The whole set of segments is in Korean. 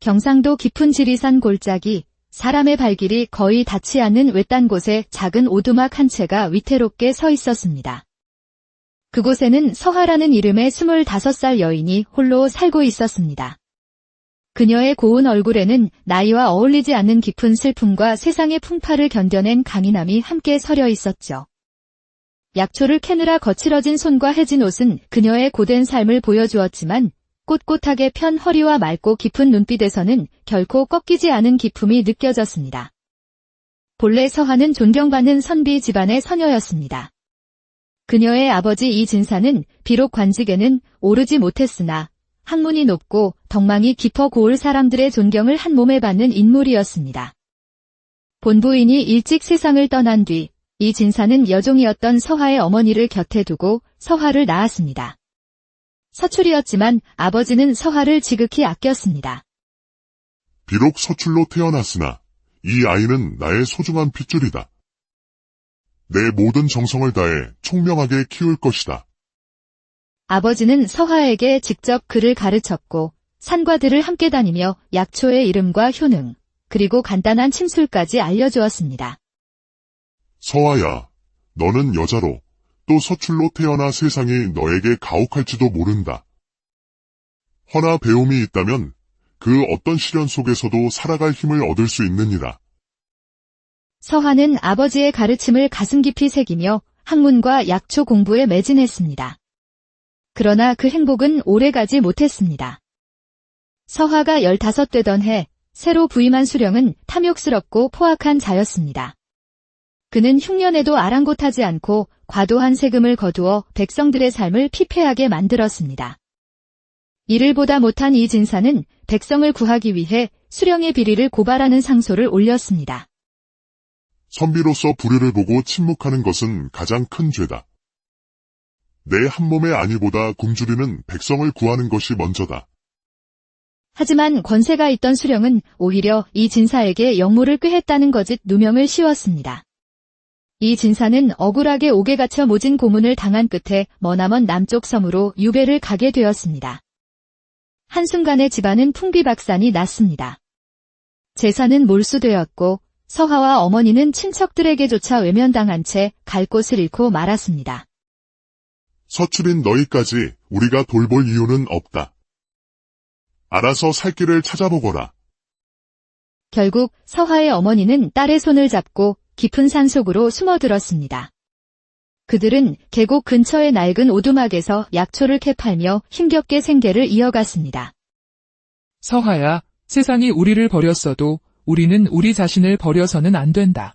경상도 깊은 지리산 골짜기, 사람의 발길이 거의 닿지 않는 외딴 곳에 작은 오두막 한 채가 위태롭게 서 있었습니다. 그곳에는 서하라는 이름의 25살 여인이 홀로 살고 있었습니다. 그녀의 고운 얼굴에는 나이와 어울리지 않는 깊은 슬픔과 세상의 풍파를 견뎌낸 강인함이 함께 서려 있었죠. 약초를 캐느라 거칠어진 손과 해진 옷은 그녀의 고된 삶을 보여주었지만 꼿꼿하게 편 허리와 맑고 깊은 눈빛에서는 결코 꺾이지 않은 기품이 느껴졌습니다. 본래 서하는 존경받는 선비 집안의 서녀였습니다. 그녀의 아버지 이진사는 비록 관직에는 오르지 못했으나 학문이 높고 덕망이 깊어 고을 사람들의 존경을 한 몸에 받는 인물이었습니다. 본부인이 일찍 세상을 떠난 뒤 이진사는 여종이었던 서하의 어머니를 곁에 두고 서하를 낳았습니다. 서출이었지만 아버지는 서하를 지극히 아꼈습니다. 비록 서출로 태어났으나 이 아이는 나의 소중한 핏줄이다. 내 모든 정성을 다해 총명하게 키울 것이다. 아버지는 서하에게 직접 글을 가르쳤고 산과 들을 함께 다니며 약초의 이름과 효능, 그리고 간단한 침술까지 알려주었습니다. 서하야, 너는 여자로 또 서출로 태어나 세상이 너에게 가혹할지도 모른다. 허나 배움이 있다면 그 어떤 시련 속에서도 살아갈 힘을 얻을 수 있느니라. 서하는 아버지의 가르침을 가슴 깊이 새기며 학문과 약초 공부에 매진했습니다. 그러나 그 행복은 오래가지 못했습니다. 서하가 15되던 해 새로 부임한 수령은 탐욕스럽고 포악한 자였습니다. 그는 흉년에도 아랑곳하지 않고 과도한 세금을 거두어 백성들의 삶을 피폐하게 만들었습니다. 이를 보다 못한 이진사는 백성을 구하기 위해 수령의 비리를 고발하는 상소를 올렸습니다. 선비로서 불의를 보고 침묵하는 것은 가장 큰 죄다. 내 한 몸의 안위보다 굶주리는 백성을 구하는 것이 먼저다. 하지만 권세가 있던 수령은 오히려 이 진사에게 역모를 꾀했다는 거짓 누명을 씌웠습니다. 이 진사는 억울하게 옥에 갇혀 모진 고문을 당한 끝에 머나먼 남쪽 섬으로 유배를 가게 되었습니다. 한순간에 집안은 풍비박산이 났습니다. 재산은 몰수되었고 서하와 어머니는 친척들에게조차 외면당한 채 갈 곳을 잃고 말았습니다. 서출인 너희까지 우리가 돌볼 이유는 없다. 알아서 살 길을 찾아보거라. 결국 서하의 어머니는 딸의 손을 잡고 깊은 산속으로 숨어들었습니다. 그들은 계곡 근처의 낡은 오두막에서 약초를 캐팔며 힘겹게 생계를 이어갔습니다. 서하야, 세상이 우리를 버렸어도 우리는 우리 자신을 버려서는 안 된다.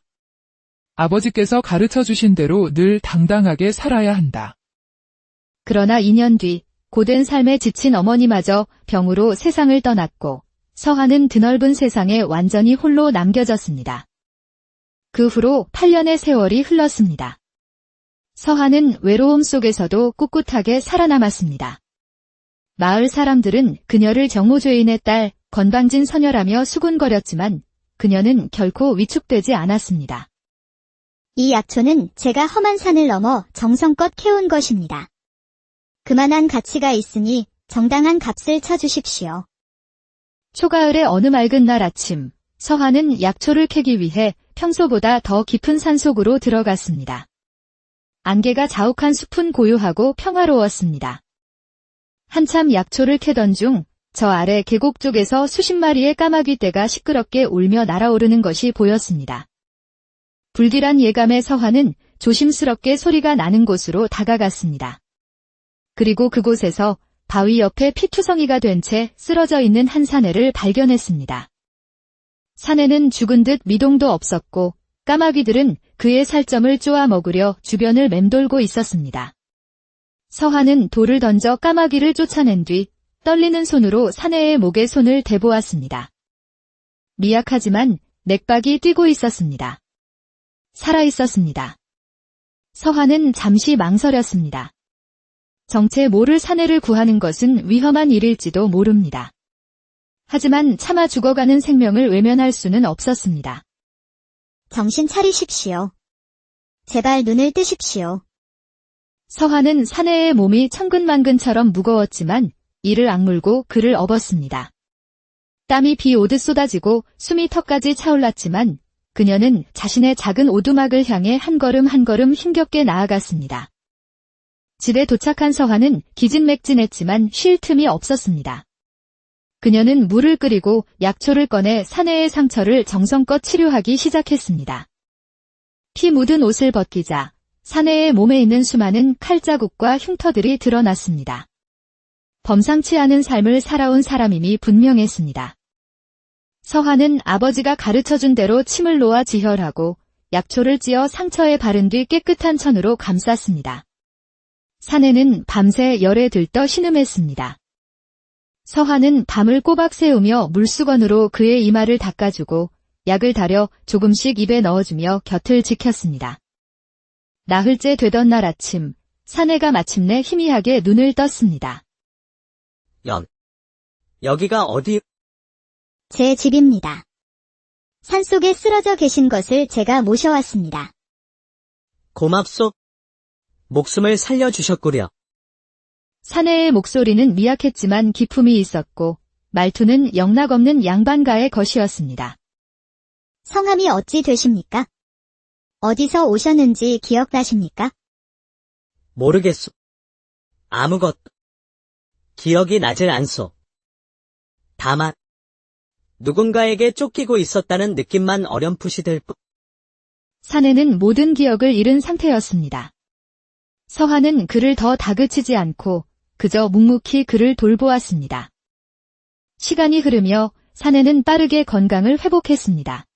아버지께서 가르쳐 주신 대로 늘 당당하게 살아야 한다. 그러나 2년 뒤 고된 삶에 지친 어머니마저 병으로 세상을 떠났고 서하는 드넓은 세상에 완전히 홀로 남겨졌습니다. 그 후로 8년의 세월이 흘렀습니다. 서하는 외로움 속에서도 꿋꿋하게 살아남았습니다. 마을 사람들은 그녀를 정호죄인의 딸 건방진 서녀라며 수군거렸지만 그녀는 결코 위축되지 않았습니다. 이 약초는 제가 험한 산을 넘어 정성껏 캐온 것입니다. 그만한 가치가 있으니 정당한 값을 쳐주십시오. 초가을의 어느 맑은 날 아침, 서하는 약초를 캐기 위해 평소보다 더 깊은 산속으로 들어갔습니다. 안개가 자욱한 숲은 고요하고 평화로웠습니다. 한참 약초를 캐던 중 저 아래 계곡 쪽에서 수십 마리의 까마귀 떼가 시끄럽게 울며 날아오르는 것이 보였습니다. 불길한 예감의 서하는 조심스럽게 소리가 나는 곳으로 다가갔습니다. 그리고 그곳에서 바위 옆에 피투성이가 된 채 쓰러져 있는 한 사내를 발견했습니다. 사내는 죽은 듯 미동도 없었고 까마귀들은 그의 살점을 쪼아 먹으려 주변을 맴돌고 있었습니다. 서하는 돌을 던져 까마귀를 쫓아낸 뒤 떨리는 손으로 사내의 목에 손을 대보았습니다. 미약하지만 맥박이 뛰고 있었습니다. 살아있었습니다. 서하는 잠시 망설였습니다. 정체 모를 사내를 구하는 것은 위험한 일일지도 모릅니다. 하지만 차마 죽어가는 생명을 외면할 수는 없었습니다. 정신 차리십시오. 제발 눈을 뜨십시오. 서하는 사내의 몸이 천근만근처럼 무거웠지만 이를 악물고 그를 업었습니다. 땀이 비 오듯 쏟아지고 숨이 턱까지 차올랐지만 그녀는 자신의 작은 오두막을 향해 한 걸음 한 걸음 힘겹게 나아갔습니다. 집에 도착한 서화는 기진맥진했지만 쉴 틈이 없었습니다. 그녀는 물을 끓이고 약초를 꺼내 사내의 상처를 정성껏 치료하기 시작했습니다. 피 묻은 옷을 벗기자 사내의 몸에 있는 수많은 칼자국과 흉터들이 드러났습니다. 범상치 않은 삶을 살아온 사람임이 분명했습니다. 서화는 아버지가 가르쳐준 대로 침을 놓아 지혈하고 약초를 찧어 상처에 바른 뒤 깨끗한 천으로 감쌌습니다. 사내는 밤새 열에 들떠 신음했습니다. 서화는 밤을 꼬박 새우며 물수건으로 그의 이마를 닦아주고 약을 다려 조금씩 입에 넣어주며 곁을 지켰습니다. 나흘째 되던 날 아침, 사내가 마침내 희미하게 눈을 떴습니다. 여기가 어디? 제 집입니다. 산속에 쓰러져 계신 것을 제가 모셔왔습니다. 고맙소. 목숨을 살려주셨구려. 사내의 목소리는 미약했지만 기품이 있었고 말투는 영락없는 양반가의 것이었습니다. 성함이 어찌 되십니까? 어디서 오셨는지 기억나십니까? 모르겠소. 아무것도. 기억이 나질 않소. 다만 누군가에게 쫓기고 있었다는 느낌만 어렴풋이 들 뿐. 사내는 모든 기억을 잃은 상태였습니다. 서화는 그를 더 다그치지 않고 그저 묵묵히 그를 돌보았습니다. 시간이 흐르며 사내는 빠르게 건강을 회복했습니다.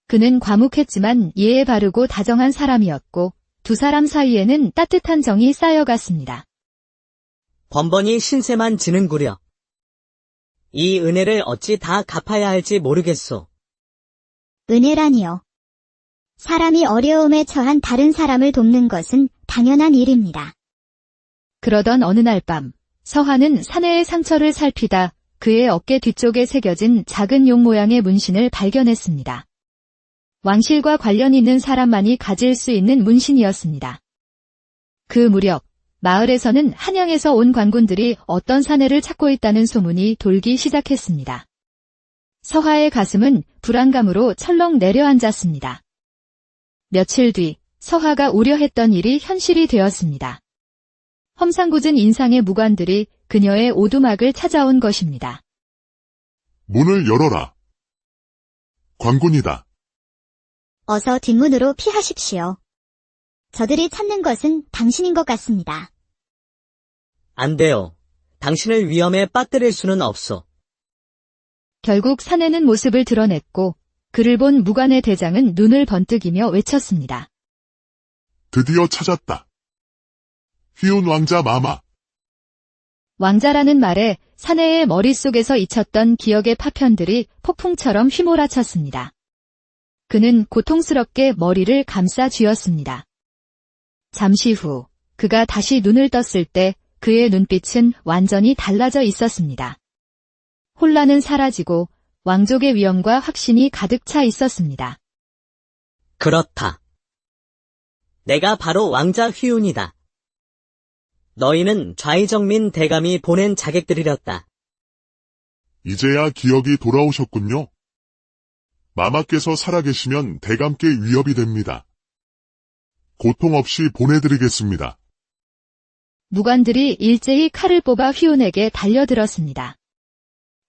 그는 과묵했지만 예에 바르고 다정한 사람이었고 두 사람 사이에는 따뜻한 정이 쌓여갔습니다. 번번이 신세만 지는구려. 이 은혜를 어찌 다 갚아야 할지 모르겠소. 은혜라니요. 사람이 어려움에 처한 다른 사람을 돕는 것은 당연한 일입니다. 그러던 어느 날 밤, 서화는 사내의 상처를 살피다 그의 어깨 뒤쪽에 새겨진 작은 용 모양의 문신을 발견했습니다. 왕실과 관련 있는 사람만이 가질 수 있는 문신이었습니다. 그 무렵 마을에서는 한양에서 온 관군들이 어떤 사내를 찾고 있다는 소문이 돌기 시작했습니다. 서화의 가슴은 불안감으로 철렁 내려앉았습니다. 며칠 뒤 서화가 우려했던 일이 현실이 되었습니다. 험상궂은 인상의 무관들이 그녀의 오두막을 찾아온 것입니다. 문을 열어라. 관군이다. 어서 뒷문으로 피하십시오. 저들이 찾는 것은 당신인 것 같습니다. 안 돼요. 당신을 위험에 빠뜨릴 수는 없소. 결국 사내는 모습을 드러냈고 그를 본 무관의 대장은 눈을 번뜩이며 외쳤습니다. 드디어 찾았다. 휘운 왕자 마마. 왕자라는 말에 사내의 머릿속에서 잊혔던 기억의 파편들이 폭풍처럼 휘몰아쳤습니다. 그는 고통스럽게 머리를 감싸 쥐었습니다. 잠시 후 그가 다시 눈을 떴을 때 그의 눈빛은 완전히 달라져 있었습니다. 혼란은 사라지고 왕족의 위엄과 확신이 가득 차 있었습니다. 그렇다. 내가 바로 왕자 휘운이다. 너희는 좌이정민 대감이 보낸 자객들이렸다. 이제야 기억이 돌아오셨군요. 마마께서 살아계시면 대감께 위협이 됩니다. 고통 없이 보내드리겠습니다. 무관들이 일제히 칼을 뽑아 휘운에게 달려들었습니다.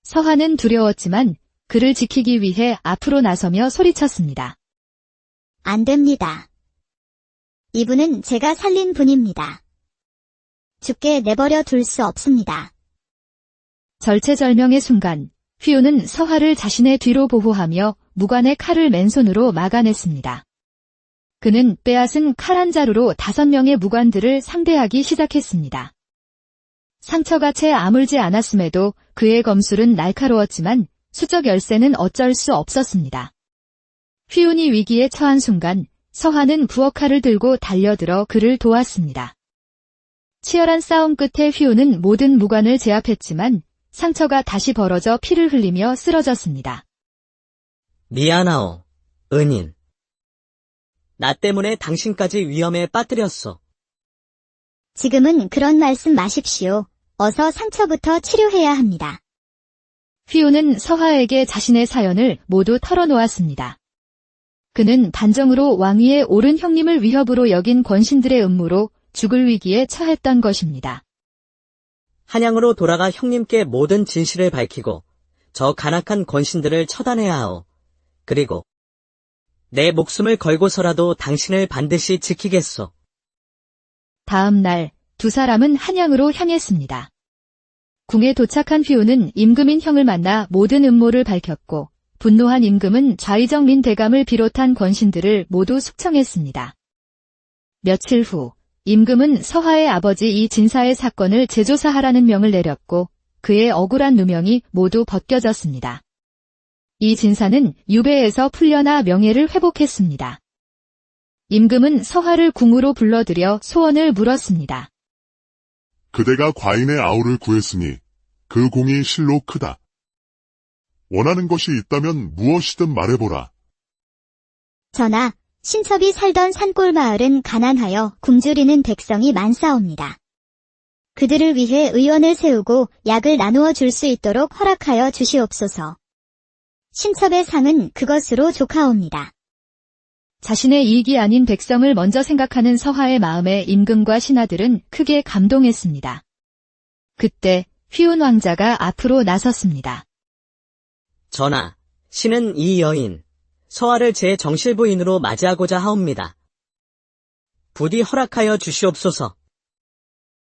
서화는 두려웠지만 그를 지키기 위해 앞으로 나서며 소리쳤습니다. 안 됩니다. 이분은 제가 살린 분입니다. 죽게 내버려 둘 수 없습니다. 절체절명의 순간 휘운은 서화를 자신의 뒤로 보호하며 무관의 칼을 맨손으로 막아냈습니다. 그는 빼앗은 칼 한 자루로 5명의 무관들을 상대하기 시작했습니다. 상처가 채 아물지 않았음에도 그의 검술은 날카로웠지만 수적 열쇠는 어쩔 수 없었습니다. 휘운이 위기에 처한 순간 서화는 부엌칼을 들고 달려들어 그를 도왔습니다. 치열한 싸움 끝에 휘운은 모든 무관을 제압했지만 상처가 다시 벌어져 피를 흘리며 쓰러졌습니다. 미안하오, 은인. 나 때문에 당신까지 위험에 빠뜨렸어. 지금은 그런 말씀 마십시오. 어서 상처부터 치료해야 합니다. 휘우는 서하에게 자신의 사연을 모두 털어놓았습니다. 그는 단정으로 왕위에 오른 형님을 위협으로 여긴 권신들의 음모로 죽을 위기에 처했던 것입니다. 한양으로 돌아가 형님께 모든 진실을 밝히고 저 간악한 권신들을 처단해야 하오. 그리고 내 목숨을 걸고서라도 당신을 반드시 지키겠소. 다음 날 두 사람은 한양으로 향했습니다. 궁에 도착한 휘우는 임금인 형을 만나 모든 음모를 밝혔고 분노한 임금은 좌의정 대감을 비롯한 권신들을 모두 숙청했습니다. 며칠 후 임금은 서하의 아버지 이 진사의 사건을 재조사하라는 명을 내렸고 그의 억울한 누명이 모두 벗겨졌습니다. 이 진사는 유배에서 풀려나 명예를 회복했습니다. 임금은 서하를 궁으로 불러들여 소원을 물었습니다. 그대가 과인의 아우를 구했으니 그 공이 실로 크다. 원하는 것이 있다면 무엇이든 말해보라. 전하, 신첩이 살던 산골 마을은 가난하여 굶주리는 백성이 많사옵니다. 그들을 위해 의원을 세우고 약을 나누어 줄 수 있도록 허락하여 주시옵소서. 신첩의 상은 그것으로 족하옵니다. 자신의 이익이 아닌 백성을 먼저 생각하는 서하의 마음에 임금과 신하들은 크게 감동했습니다. 그때 휘운 왕자가 앞으로 나섰습니다. 전하, 신은 이 여인, 서하를 제 정실부인으로 맞이하고자 하옵니다. 부디 허락하여 주시옵소서.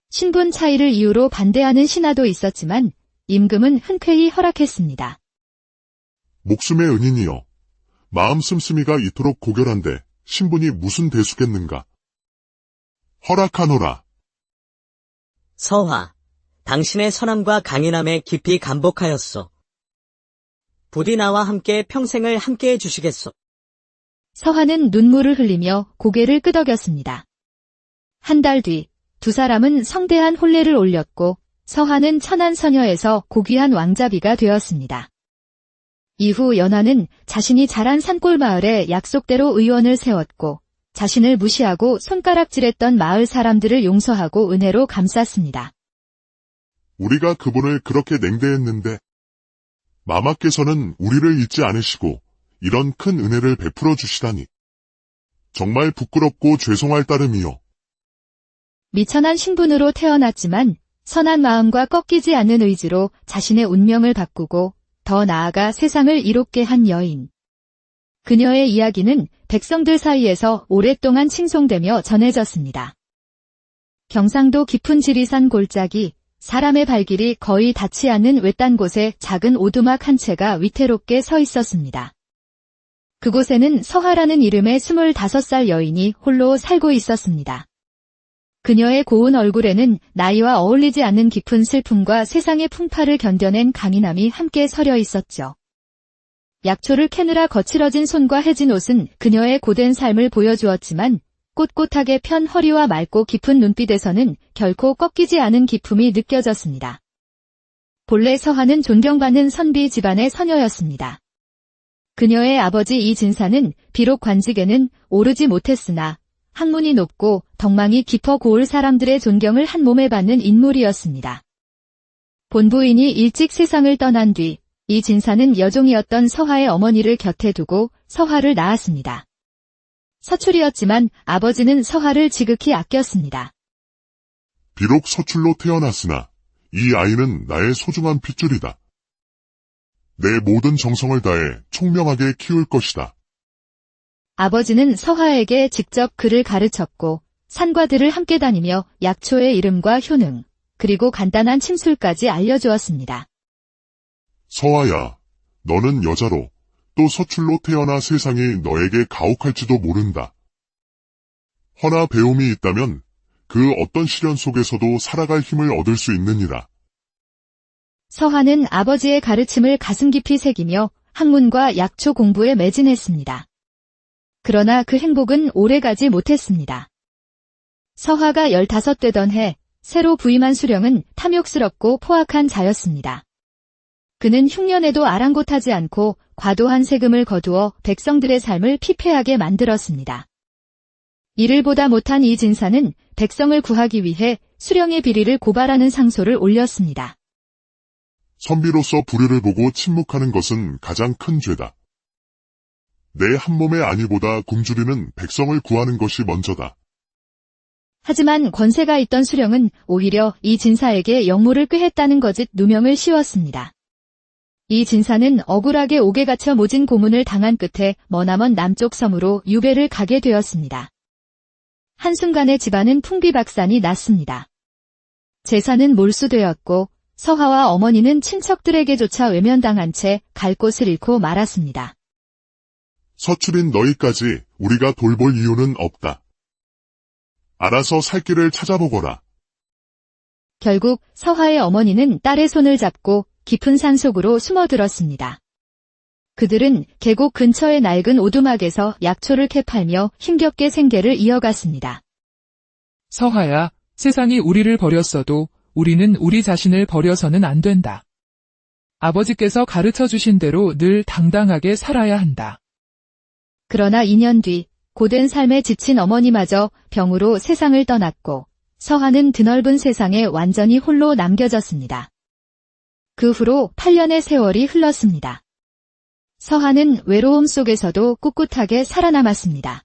신분 차이를 이유로 반대하는 신하도 있었지만 임금은 흔쾌히 허락했습니다. 목숨의 은인이여. 마음 씀씀이가 이토록 고결한데 신분이 무슨 대수겠는가. 허락하노라. 서하, 당신의 선함과 강인함에 깊이 감복하였소. 부디 나와 함께 평생을 함께해 주시겠소. 서하는 눈물을 흘리며 고개를 끄덕였습니다. 한 달 뒤 두 사람은 성대한 혼례를 올렸고 서하는 천안서녀에서 고귀한 왕자비가 되었습니다. 이후 연하는 자신이 자란 산골 마을에 약속대로 의원을 세웠고 자신을 무시하고 손가락질했던 마을 사람들을 용서하고 은혜로 감쌌습니다. 우리가 그분을 그렇게 냉대했는데 마마께서는 우리를 잊지 않으시고 이런 큰 은혜를 베풀어 주시다니. 정말 부끄럽고 죄송할 따름이요. 미천한 신분으로 태어났지만 선한 마음과 꺾이지 않는 의지로 자신의 운명을 바꾸고 더 나아가 세상을 이롭게 한 여인. 그녀의 이야기는 백성들 사이에서 오랫동안 칭송되며 전해졌습니다. 경상도 깊은 지리산 골짜기, 사람의 발길이 거의 닿지 않는 외딴 곳에 작은 오두막 한 채가 위태롭게 서 있었습니다. 그곳에는 서하라는 이름의 25살 여인이 홀로 살고 있었습니다. 그녀의 고운 얼굴에는 나이와 어울리지 않는 깊은 슬픔과 세상의 풍파를 견뎌낸 강인함이 함께 서려 있었죠. 약초를 캐느라 거칠어진 손과 해진 옷은 그녀의 고된 삶을 보여주었지만 꼿꼿하게 편 허리와 맑고 깊은 눈빛에서는 결코 꺾이지 않은 기품이 느껴졌습니다. 본래 서하는 존경받는 선비 집안의 서녀였습니다. 그녀의 아버지 이진사는 비록 관직에는 오르지 못했으나 학문이 높고 덕망이 깊어 고을 사람들의 존경을 한 몸에 받는 인물이었습니다. 본부인이 일찍 세상을 떠난 뒤 이 진사는 여종이었던 서하의 어머니를 곁에 두고 서하를 낳았습니다. 서출이었지만 아버지는 서하를 지극히 아꼈습니다. 비록 서출로 태어났으나 이 아이는 나의 소중한 핏줄이다. 내 모든 정성을 다해 총명하게 키울 것이다. 아버지는 서하에게 직접 글을 가르쳤고 산과 들을 함께 다니며 약초의 이름과 효능, 그리고 간단한 침술까지 알려주었습니다. 서하야, 너는 여자로 또 서출로 태어나 세상이 너에게 가혹할지도 모른다. 허나 배움이 있다면 그 어떤 시련 속에서도 살아갈 힘을 얻을 수 있느니라. 서하는 아버지의 가르침을 가슴 깊이 새기며 학문과 약초 공부에 매진했습니다. 그러나 그 행복은 오래가지 못했습니다. 서하가 15되던 해 새로 부임한 수령은 탐욕스럽고 포악한 자였습니다. 그는 흉년에도 아랑곳하지 않고 과도한 세금을 거두어 백성들의 삶을 피폐하게 만들었습니다. 이를 보다 못한 이 진사는 백성을 구하기 위해 수령의 비리를 고발하는 상소를 올렸습니다. 선비로서 불효를 보고 침묵하는 것은 가장 큰 죄다. 내 한 몸의 안위보다 굶주리는 백성을 구하는 것이 먼저다. 하지만 권세가 있던 수령은 오히려 이 진사에게 역모를 꾀했다는 거짓 누명을 씌웠습니다. 이 진사는 억울하게 옥에 갇혀 모진 고문을 당한 끝에 머나먼 남쪽 섬으로 유배를 가게 되었습니다. 한순간에 집안은 풍비박산이 났습니다. 재산은 몰수되었고 서하와 어머니는 친척들에게조차 외면당한 채 갈 곳을 잃고 말았습니다. 서출인 너희까지 우리가 돌볼 이유는 없다. 알아서 살 길을 찾아보거라. 결국 서하의 어머니는 딸의 손을 잡고 깊은 산속으로 숨어들었습니다. 그들은 계곡 근처의 낡은 오두막에서 약초를 캐팔며 힘겹게 생계를 이어갔습니다. 서하야, 세상이 우리를 버렸어도 우리는 우리 자신을 버려서는 안 된다. 아버지께서 가르쳐 주신 대로 늘 당당하게 살아야 한다. 그러나 2년 뒤 고된 삶에 지친 어머니마저 병으로 세상을 떠났고 서하는 드넓은 세상에 완전히 홀로 남겨졌습니다. 그 후로 8년의 세월이 흘렀습니다. 서하는 외로움 속에서도 꿋꿋하게 살아남았습니다.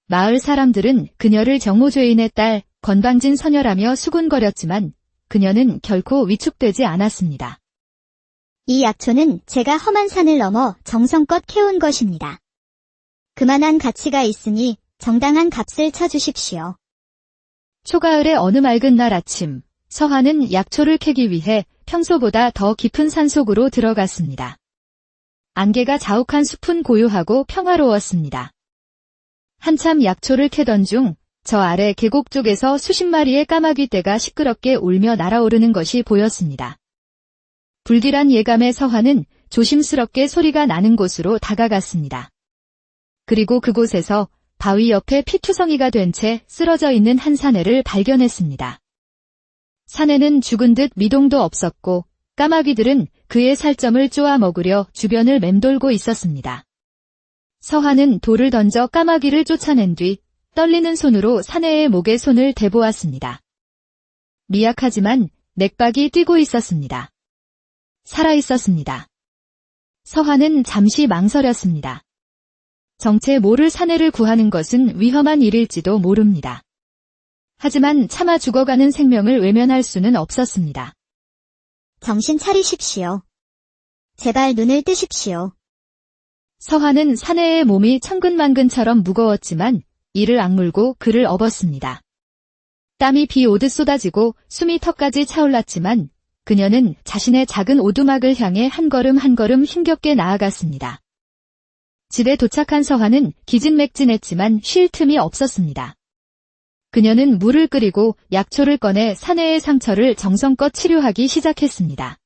마을 사람들은 그녀를 정모죄인의 딸 건방진 처녀라며 수군거렸지만 그녀는 결코 위축되지 않았습니다. 이 약초는 제가 험한 산을 넘어 정성껏 캐온 것입니다. 그만한 가치가 있으니 정당한 값을 쳐주십시오. 초가을의 어느 맑은 날 아침, 서하는 약초를 캐기 위해 평소보다 더 깊은 산속으로 들어갔습니다. 안개가 자욱한 숲은 고요하고 평화로웠습니다. 한참 약초를 캐던 중 저 아래 계곡 쪽에서 수십 마리의 까마귀 떼가 시끄럽게 울며 날아오르는 것이 보였습니다. 불길한 예감에 서하는 조심스럽게 소리가 나는 곳으로 다가갔습니다. 그리고 그곳에서 바위 옆에 피투성이가 된 채 쓰러져 있는 한 사내를 발견했습니다. 사내는 죽은 듯 미동도 없었고 까마귀들은 그의 살점을 쪼아 먹으려 주변을 맴돌고 있었습니다. 서하는 돌을 던져 까마귀를 쫓아낸 뒤 떨리는 손으로 사내의 목에 손을 대보았습니다. 미약하지만 맥박이 뛰고 있었습니다. 살아있었습니다. 서하는 잠시 망설였습니다. 정체 모를 사내를 구하는 것은 위험한 일일지도 모릅니다. 하지만 차마 죽어가는 생명을 외면할 수는 없었습니다. 정신 차리십시오. 제발 눈을 뜨십시오. 서하는 사내의 몸이 천근만근처럼 무거웠지만 이를 악물고 그를 업었습니다. 땀이 비 오듯 쏟아지고 숨이 턱까지 차올랐지만 그녀는 자신의 작은 오두막을 향해 한 걸음 한 걸음 힘겹게 나아갔습니다. 집에 도착한 서하는 기진맥진했지만 쉴 틈이 없었습니다. 그녀는 물을 끓이고 약초를 꺼내 사내의 상처를 정성껏 치료하기 시작했습니다.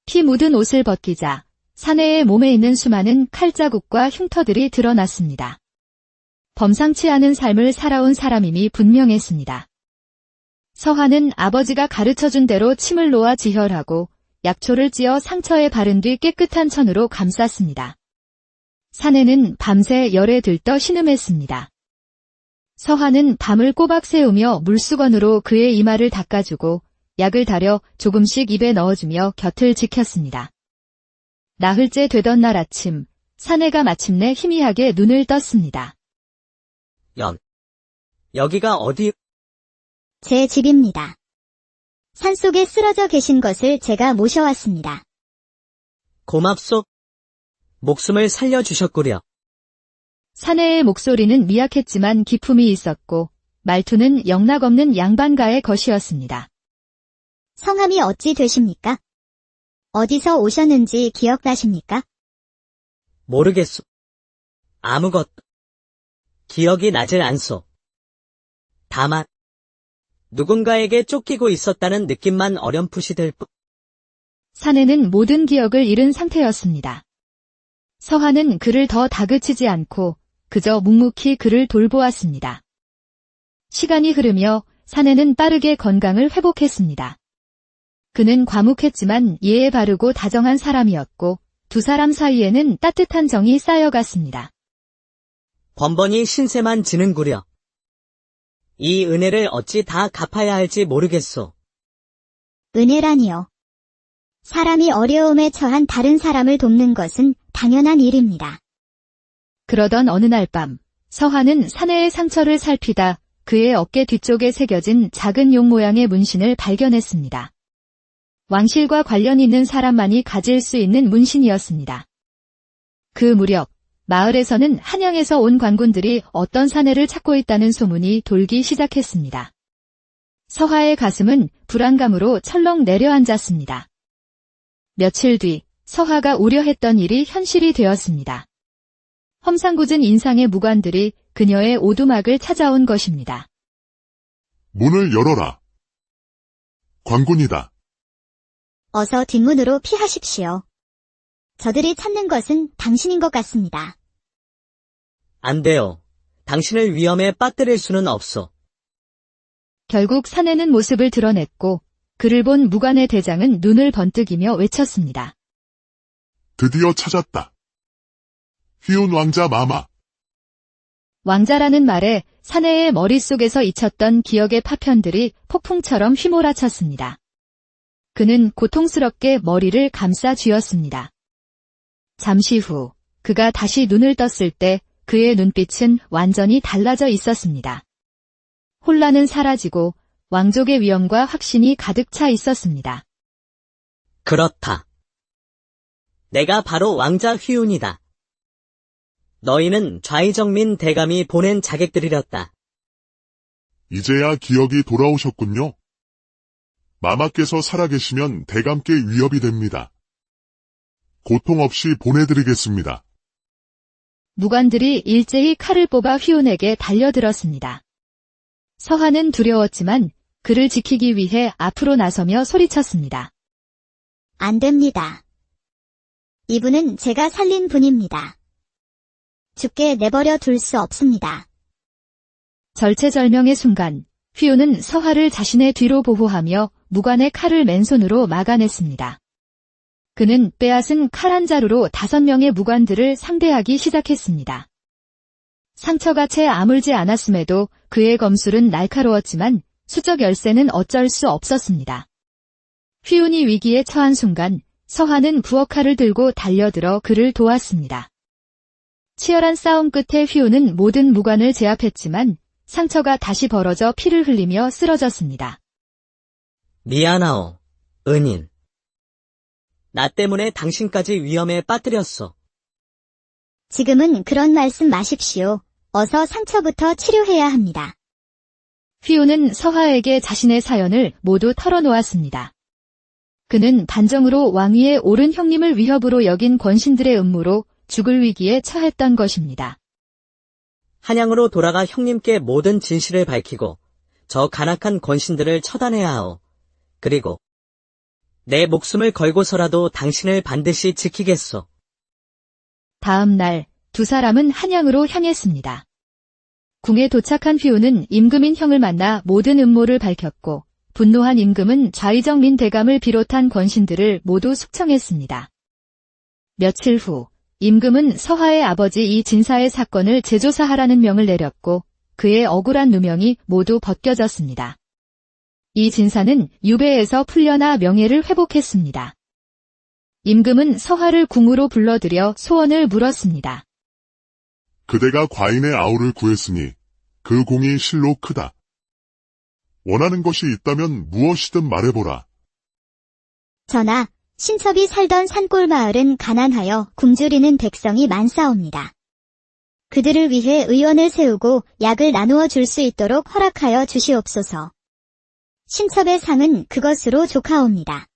피 묻은 옷을 벗기자 사내의 몸에 있는 수많은 칼자국과 흉터들이 드러났습니다. 범상치 않은 삶을 살아온 사람임이 분명했습니다. 서하는 아버지가 가르쳐준 대로 침을 놓아 지혈하고 약초를 찧어 상처에 바른 뒤 깨끗한 천으로 감쌌습니다. 사내는 밤새 열에 들떠 신음했습니다. 서하는 밤을 꼬박 새우며 물수건으로 그의 이마를 닦아주고 약을 다려 조금씩 입에 넣어주며 곁을 지켰습니다. 나흘째 되던 날 아침, 사내가 마침내 희미하게 눈을 떴습니다. 여기가 어디? 제 집입니다. 산속에 쓰러져 계신 것을 제가 모셔왔습니다. 고맙소. 목숨을 살려주셨구려. 사내의 목소리는 미약했지만 기품이 있었고 말투는 영락없는 양반가의 것이었습니다. 성함이 어찌 되십니까? 어디서 오셨는지 기억나십니까? 모르겠소. 아무것도. 기억이 나질 않소. 다만 누군가에게 쫓기고 있었다는 느낌만 어렴풋이 들 뿐. 사내는 모든 기억을 잃은 상태였습니다. 서하는 그를 더 다그치지 않고 그저 묵묵히 그를 돌보았습니다. 시간이 흐르며 사내는 빠르게 건강을 회복했습니다. 그는 과묵했지만 예에 바르고 다정한 사람이었고 두 사람 사이에는 따뜻한 정이 쌓여갔습니다. 번번이 신세만 지는구려. 이 은혜를 어찌 다 갚아야 할지 모르겠소. 은혜라니요. 사람이 어려움에 처한 다른 사람을 돕는 것은 당연한 일입니다. 그러던 어느 날 밤, 서화는 사내의 상처를 살피다 그의 어깨 뒤쪽에 새겨진 작은 용 모양의 문신을 발견했습니다. 왕실과 관련 있는 사람만이 가질 수 있는 문신이었습니다. 그 무렵 마을에서는 한양에서 온 관군들이 어떤 사내를 찾고 있다는 소문이 돌기 시작했습니다. 서화의 가슴은 불안감으로 철렁 내려앉았습니다. 며칠 뒤 서화가 우려했던 일이 현실이 되었습니다. 험상궂은 인상의 무관들이 그녀의 오두막을 찾아온 것입니다. 문을 열어라. 관군이다. 어서 뒷문으로 피하십시오. 저들이 찾는 것은 당신인 것 같습니다. 안 돼요. 당신을 위험에 빠뜨릴 수는 없어. 결국 사내는 모습을 드러냈고 그를 본 무관의 대장은 눈을 번뜩이며 외쳤습니다. 드디어 찾았다. 휘운 왕자 마마. 왕자라는 말에 사내의 머릿속에서 잊혔던 기억의 파편들이 폭풍처럼 휘몰아쳤습니다. 그는 고통스럽게 머리를 감싸 쥐었습니다. 잠시 후 그가 다시 눈을 떴을 때 그의 눈빛은 완전히 달라져 있었습니다. 혼란은 사라지고 왕족의 위엄과 확신이 가득 차 있었습니다. 그렇다. 내가 바로 왕자 휘운이다. 너희는 좌이정민 대감이 보낸 자객들이었다. 이제야 기억이 돌아오셨군요. 마마께서 살아계시면 대감께 위협이 됩니다. 고통 없이 보내드리겠습니다. 무관들이 일제히 칼을 뽑아 휘운에게 달려들었습니다. 서화는 두려웠지만 그를 지키기 위해 앞으로 나서며 소리쳤습니다. 안 됩니다. 이분은 제가 살린 분입니다. 죽게 내버려 둘 수 없습니다. 절체절명의 순간 휘운은 서화를 자신의 뒤로 보호하며 무관의 칼을 맨손으로 막아냈습니다. 그는 빼앗은 칼 한 자루로 5명의 무관들을 상대하기 시작했습니다. 상처가 채 아물지 않았음에도 그의 검술은 날카로웠지만 수적 열쇠는 어쩔 수 없었습니다. 휘운이 위기에 처한 순간 서화는 부엌칼을 들고 달려들어 그를 도왔습니다. 치열한 싸움 끝에 휘운은 모든 무관을 제압했지만 상처가 다시 벌어져 피를 흘리며 쓰러졌습니다. 미안하오, 은인. 나 때문에 당신까지 위험에 빠뜨렸어. 지금은 그런 말씀 마십시오. 어서 상처부터 치료해야 합니다. 휘운은 서화에게 자신의 사연을 모두 털어놓았습니다. 그는 반정으로 왕위에 오른 형님을 위협으로 여긴 권신들의 음모로 죽을 위기에 처했던 것입니다. 한양으로 돌아가 형님께 모든 진실을 밝히고 저 간악한 권신들을 처단해야 하오. 그리고 내 목숨을 걸고서라도 당신을 반드시 지키겠소. 다음 날 두 사람은 한양으로 향했습니다. 궁에 도착한 휘운은 임금인 형을 만나 모든 음모를 밝혔고 분노한 임금은 좌이정민 대감을 비롯한 권신들을 모두 숙청했습니다. 며칠 후 임금은 서화의 아버지 이 진사의 사건을 재조사하라는 명을 내렸고 그의 억울한 누명이 모두 벗겨졌습니다. 이 진사는 유배에서 풀려나 명예를 회복했습니다. 임금은 서화를 궁으로 불러들여 소원을 물었습니다. 그대가 과인의 아우를 구했으니 그 공이 실로 크다. 원하는 것이 있다면 무엇이든 말해보라. 전하, 신첩이 살던 산골 마을은 가난하여 굶주리는 백성이 많사옵니다. 그들을 위해 의원을 세우고 약을 나누어 줄 수 있도록 허락하여 주시옵소서. 신첩의 상은 그것으로 족하옵니다.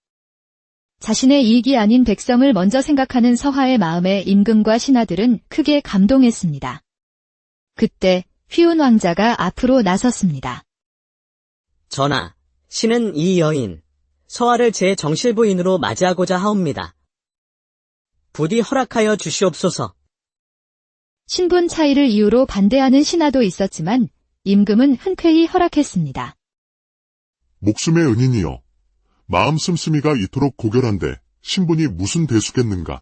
자신의 이익이 아닌 백성을 먼저 생각하는 서화의 마음에 임금과 신하들은 크게 감동했습니다. 그때 휘운 왕자가 앞으로 나섰습니다. 전하, 신은 이 여인, 서화를 제 정실부인으로 맞이하고자 하옵니다. 부디 허락하여 주시옵소서. 신분 차이를 이유로 반대하는 신하도 있었지만 임금은 흔쾌히 허락했습니다. 목숨의 은인이여. 마음 씀씀이가 이토록 고결한데 신분이 무슨 대수겠는가.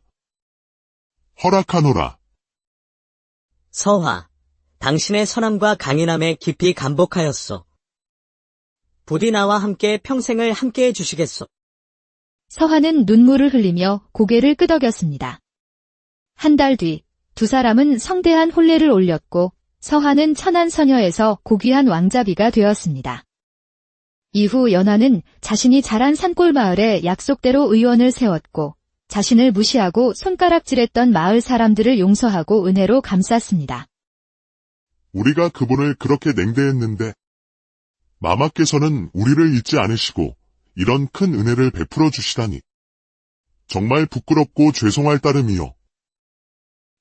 허락하노라. 서화, 당신의 선함과 강인함에 깊이 감복하였소. 부디 나와 함께 평생을 함께해 주시겠소. 서하는 눈물을 흘리며 고개를 끄덕였습니다. 한 달 뒤, 두 사람은 성대한 혼례를 올렸고 서하는 천안서녀에서 고귀한 왕자비가 되었습니다. 이후 연하는 자신이 자란 산골마을에 약속대로 의원을 세웠고 자신을 무시하고 손가락질했던 마을 사람들을 용서하고 은혜로 감쌌습니다. 우리가 그분을 그렇게 냉대했는데 마마께서는 우리를 잊지 않으시고 이런 큰 은혜를 베풀어 주시다니. 정말 부끄럽고 죄송할 따름이요.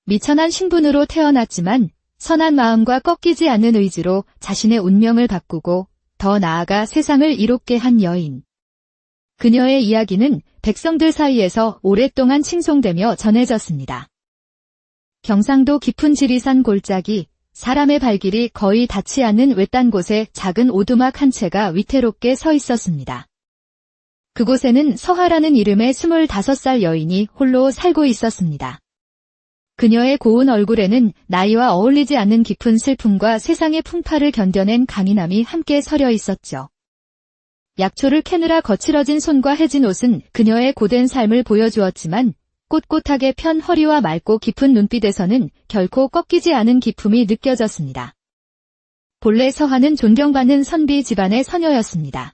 미천한 신분으로 태어났지만 선한 마음과 꺾이지 않는 의지로 자신의 운명을 바꾸고 더 나아가 세상을 이롭게 한 여인. 그녀의 이야기는 백성들 사이에서 오랫동안 칭송되며 전해졌습니다. 경상도 깊은 지리산 골짜기, 사람의 발길이 거의 닿지 않는 외딴 곳에 작은 오두막 한 채가 위태롭게 서 있었습니다. 그곳에는 서하라는 이름의 25살 여인이 홀로 살고 있었습니다. 그녀의 고운 얼굴에는 나이와 어울리지 않는 깊은 슬픔과 세상의 풍파를 견뎌낸 강인함이 함께 서려 있었죠. 약초를 캐느라 거칠어진 손과 해진 옷은 그녀의 고된 삶을 보여주었지만 꼿꼿하게 편 허리와 맑고 깊은 눈빛에서는 결코 꺾이지 않은 기품이 느껴졌습니다. 본래 서하는 존경받는 선비 집안의 서녀였습니다.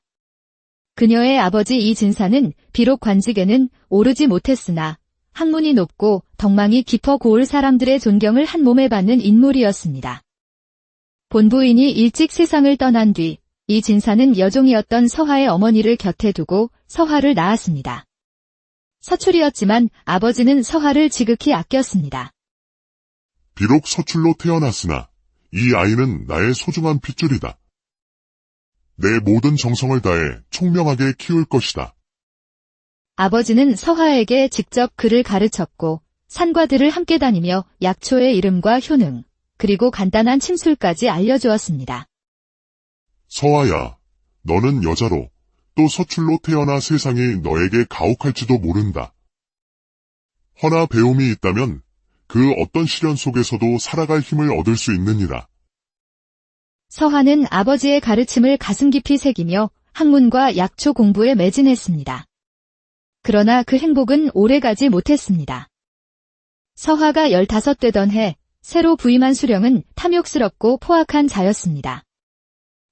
그녀의 아버지 이진사는 비록 관직에는 오르지 못했으나 학문이 높고 덕망이 깊어 고을 사람들의 존경을 한 몸에 받는 인물이었습니다. 본부인이 일찍 세상을 떠난 뒤 이진사는 여종이었던 서하의 어머니를 곁에 두고 서하를 낳았습니다. 서출이었지만 아버지는 서하를 지극히 아꼈습니다. 비록 서출로 태어났으나 이 아이는 나의 소중한 핏줄이다. 내 모든 정성을 다해 총명하게 키울 것이다. 아버지는 서하에게 직접 글을 가르쳤고 산과 들을 함께 다니며 약초의 이름과 효능, 그리고 간단한 침술까지 알려주었습니다. 서하야, 너는 여자로 또 서출로 태어나 세상이 너에게 가혹할지도 모른다. 허나 배움이 있다면 그 어떤 시련 속에서도 살아갈 힘을 얻을 수 있느니라. 서하는 아버지의 가르침을 가슴 깊이 새기며 학문과 약초 공부에 매진했습니다. 그러나 그 행복은 오래가지 못했습니다. 서하가 15되던 해 새로 부임한 수령은 탐욕스럽고 포악한 자였습니다.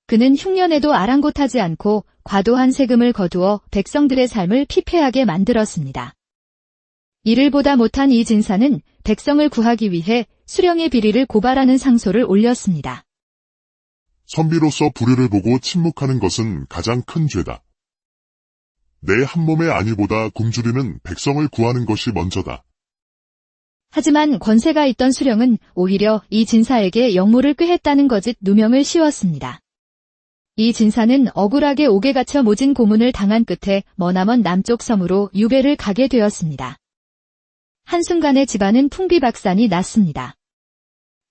그는 흉년에도 아랑곳하지 않고 과도한 세금을 거두어 백성들의 삶을 피폐하게 만들었습니다. 이를 보다 못한 이진사는 백성을 구하기 위해 수령의 비리를 고발하는 상소를 올렸습니다. 선비로서 불효를 보고 침묵하는 것은 가장 큰 죄다. 내 한 몸의 안위보다 굶주리는 백성을 구하는 것이 먼저다. 하지만 권세가 있던 수령은 오히려 이 진사에게 역모를 꾀했다는 거짓 누명을 씌웠습니다. 이 진사는 억울하게 옥에 갇혀 모진 고문을 당한 끝에 머나먼 남쪽 섬으로 유배를 가게 되었습니다. 한순간에 집안은 풍비박산이 났습니다.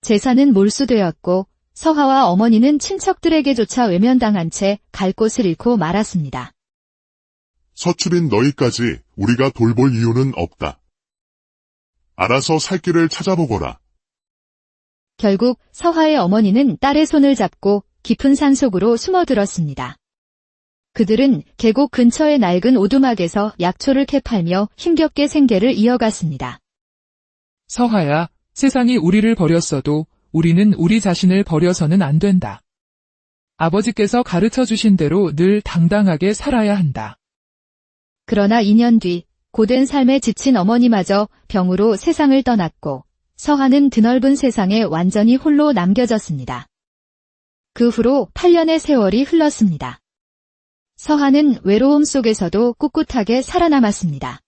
재산은 몰수되었고 서하와 어머니는 친척들에게조차 외면당한 채 갈 곳을 잃고 말았습니다. 서출인 너희까지 우리가 돌볼 이유는 없다. 알아서 살 길을 찾아보거라. 결국 서하의 어머니는 딸의 손을 잡고 깊은 산속으로 숨어들었습니다. 그들은 계곡 근처의 낡은 오두막에서 약초를 캐팔며 힘겹게 생계를 이어갔습니다. 서하야, 세상이 우리를 버렸어도 우리는 우리 자신을 버려서는 안 된다. 아버지께서 가르쳐 주신 대로 늘 당당하게 살아야 한다. 그러나 2년 뒤 고된 삶에 지친 어머니마저 병으로 세상을 떠났고 서하는 드넓은 세상에 완전히 홀로 남겨졌습니다. 그 후로 8년의 세월이 흘렀습니다. 서하는 외로움 속에서도 꿋꿋하게 살아남았습니다.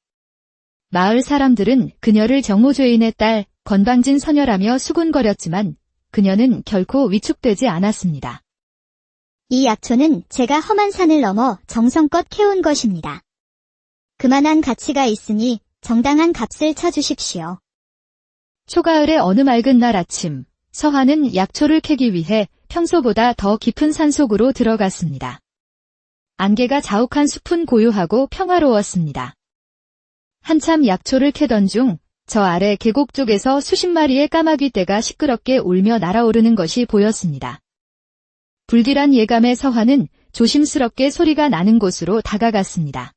마을 사람들은 그녀를 정모죄인의 딸 건방진 서녀라며 수군거렸지만 그녀는 결코 위축되지 않았습니다. 이 약초는 제가 험한 산을 넘어 정성껏 캐온 것입니다. 그만한 가치가 있으니 정당한 값을 쳐주십시오. 초가을의 어느 맑은 날 아침, 서하는 약초를 캐기 위해 평소보다 더 깊은 산속으로 들어갔습니다. 안개가 자욱한 숲은 고요하고 평화로웠습니다. 한참 약초를 캐던 중 저 아래 계곡 쪽에서 수십 마리의 까마귀 떼가 시끄럽게 울며 날아오르는 것이 보였습니다. 불길한 예감의 서하는 조심스럽게 소리가 나는 곳으로 다가갔습니다.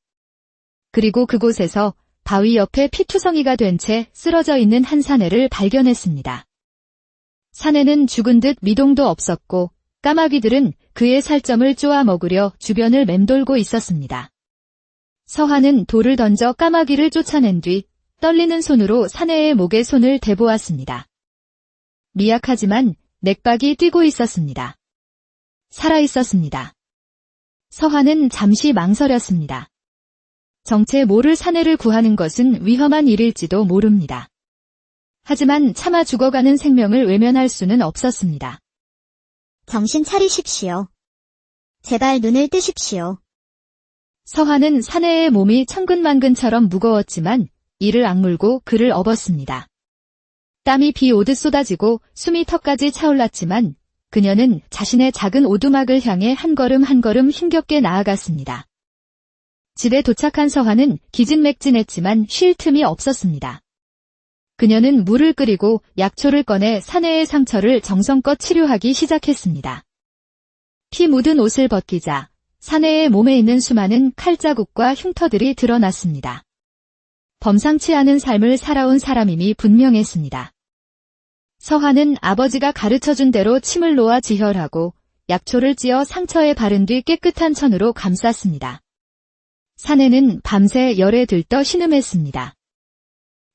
그리고 그곳에서 바위 옆에 피투성이가 된 채 쓰러져 있는 한 사내를 발견했습니다. 사내는 죽은 듯 미동도 없었고 까마귀들은 그의 살점을 쪼아 먹으려 주변을 맴돌고 있었습니다. 서한은 돌을 던져 까마귀를 쫓아낸 뒤 떨리는 손으로 사내의 목에 손을 대보았습니다. 미약하지만 맥박이 뛰고 있었습니다. 살아있었습니다. 서한은 잠시 망설였습니다. 정체 모를 사내를 구하는 것은 위험한 일일지도 모릅니다. 하지만 차마 죽어가는 생명을 외면할 수는 없었습니다. 정신 차리십시오. 제발 눈을 뜨십시오. 서한은 사내의 몸이 천근만근처럼 무거웠지만 이를 악물고 그를 업었습니다. 땀이 비 오듯 쏟아지고 숨이 턱까지 차올랐지만 그녀는 자신의 작은 오두막을 향해 한 걸음 한 걸음 힘겹게 나아갔습니다. 집에 도착한 서한은 기진맥진했지만 쉴 틈이 없었습니다. 그녀는 물을 끓이고 약초를 꺼내 사내의 상처를 정성껏 치료하기 시작했습니다. 피 묻은 옷을 벗기자 사내의 몸에 있는 수많은 칼자국과 흉터들이 드러났습니다. 범상치 않은 삶을 살아온 사람임이 분명했습니다. 서한은 아버지가 가르쳐준 대로 침을 놓아 지혈하고 약초를 찧어 상처에 바른 뒤 깨끗한 천으로 감쌌습니다. 사내는 밤새 열에 들떠 신음했습니다.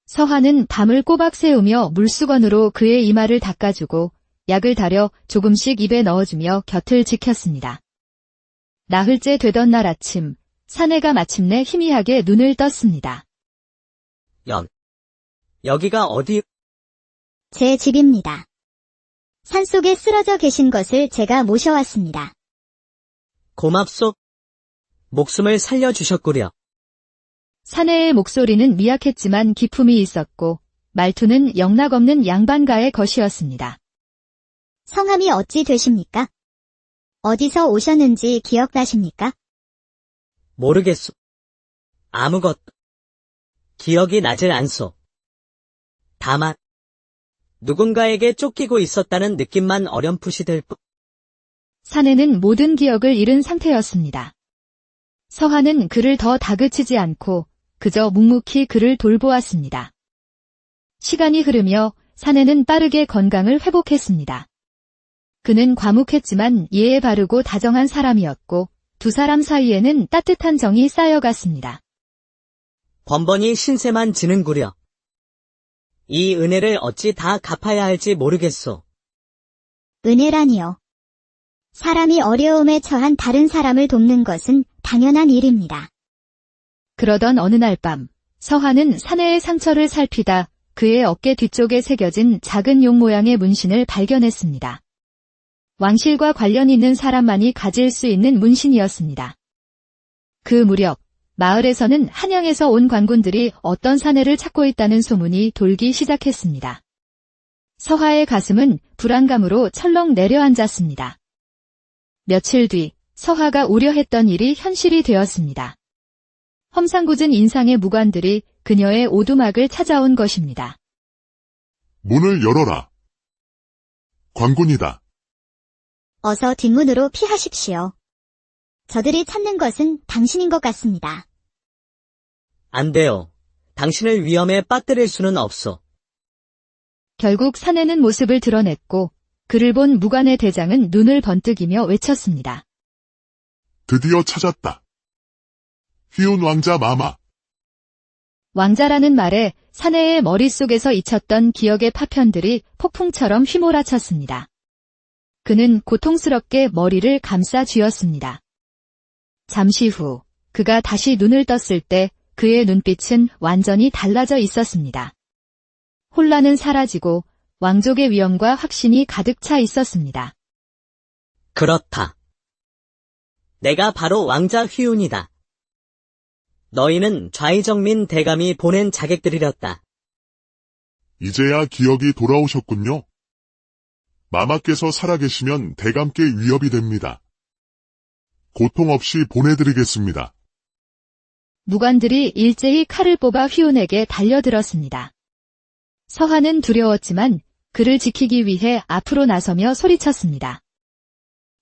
서한은 밤을 꼬박 새우며 물수건으로 그의 이마를 닦아주고 약을 다려 조금씩 입에 넣어주며 곁을 지켰습니다. 나흘째 되던 날 아침, 사내가 마침내 희미하게 눈을 떴습니다. 여기가 어디? 제 집입니다. 산속에 쓰러져 계신 것을 제가 모셔왔습니다. 고맙소. 목숨을 살려주셨구려. 사내의 목소리는 미약했지만 기품이 있었고 말투는 영락없는 양반가의 것이었습니다. 성함이 어찌 되십니까? 어디서 오셨는지 기억나십니까? 모르겠소. 아무것도. 기억이 나질 않소. 다만 누군가에게 쫓기고 있었다는 느낌만 어렴풋이 들 뿐. 사내는 모든 기억을 잃은 상태였습니다. 서한은 그를 더 다그치지 않고 그저 묵묵히 그를 돌보았습니다. 시간이 흐르며 사내는 빠르게 건강을 회복했습니다. 그는 과묵했지만 예에 바르고 다정한 사람이었고 두 사람 사이에는 따뜻한 정이 쌓여갔습니다. 번번이 신세만 지는구려. 이 은혜를 어찌 다 갚아야 할지 모르겠소. 은혜라니요. 사람이 어려움에 처한 다른 사람을 돕는 것은 당연한 일입니다. 그러던 어느 날 밤, 서한은 사내의 상처를 살피다 그의 어깨 뒤쪽에 새겨진 작은 용 모양의 문신을 발견했습니다. 왕실과 관련 있는 사람만이 가질 수 있는 문신이었습니다. 그 무렵 마을에서는 한양에서 온 관군들이 어떤 사내를 찾고 있다는 소문이 돌기 시작했습니다. 서하의 가슴은 불안감으로 철렁 내려앉았습니다. 며칠 뒤 서하가 우려했던 일이 현실이 되었습니다. 험상궂은 인상의 무관들이 그녀의 오두막을 찾아온 것입니다. 문을 열어라. 관군이다. 어서 뒷문으로 피하십시오. 저들이 찾는 것은 당신인 것 같습니다. 안 돼요. 당신을 위험에 빠뜨릴 수는 없소. 결국 사내는 모습을 드러냈고 그를 본 무관의 대장은 눈을 번뜩이며 외쳤습니다. 드디어 찾았다. 휘운 왕자 마마. 왕자라는 말에 사내의 머릿속에서 잊혔던 기억의 파편들이 폭풍처럼 휘몰아쳤습니다. 그는 고통스럽게 머리를 감싸 쥐었습니다. 잠시 후 그가 다시 눈을 떴을 때 그의 눈빛은 완전히 달라져 있었습니다. 혼란은 사라지고 왕족의 위엄과 확신이 가득 차 있었습니다. 그렇다. 내가 바로 왕자 휘운이다. 너희는 좌이정민 대감이 보낸 자객들이렸다. 이제야 기억이 돌아오셨군요. 마마께서 살아계시면 대감께 위협이 됩니다. 고통 없이 보내드리겠습니다. 무관들이 일제히 칼을 뽑아 휘운에게 달려들었습니다. 서한은 두려웠지만 그를 지키기 위해 앞으로 나서며 소리쳤습니다.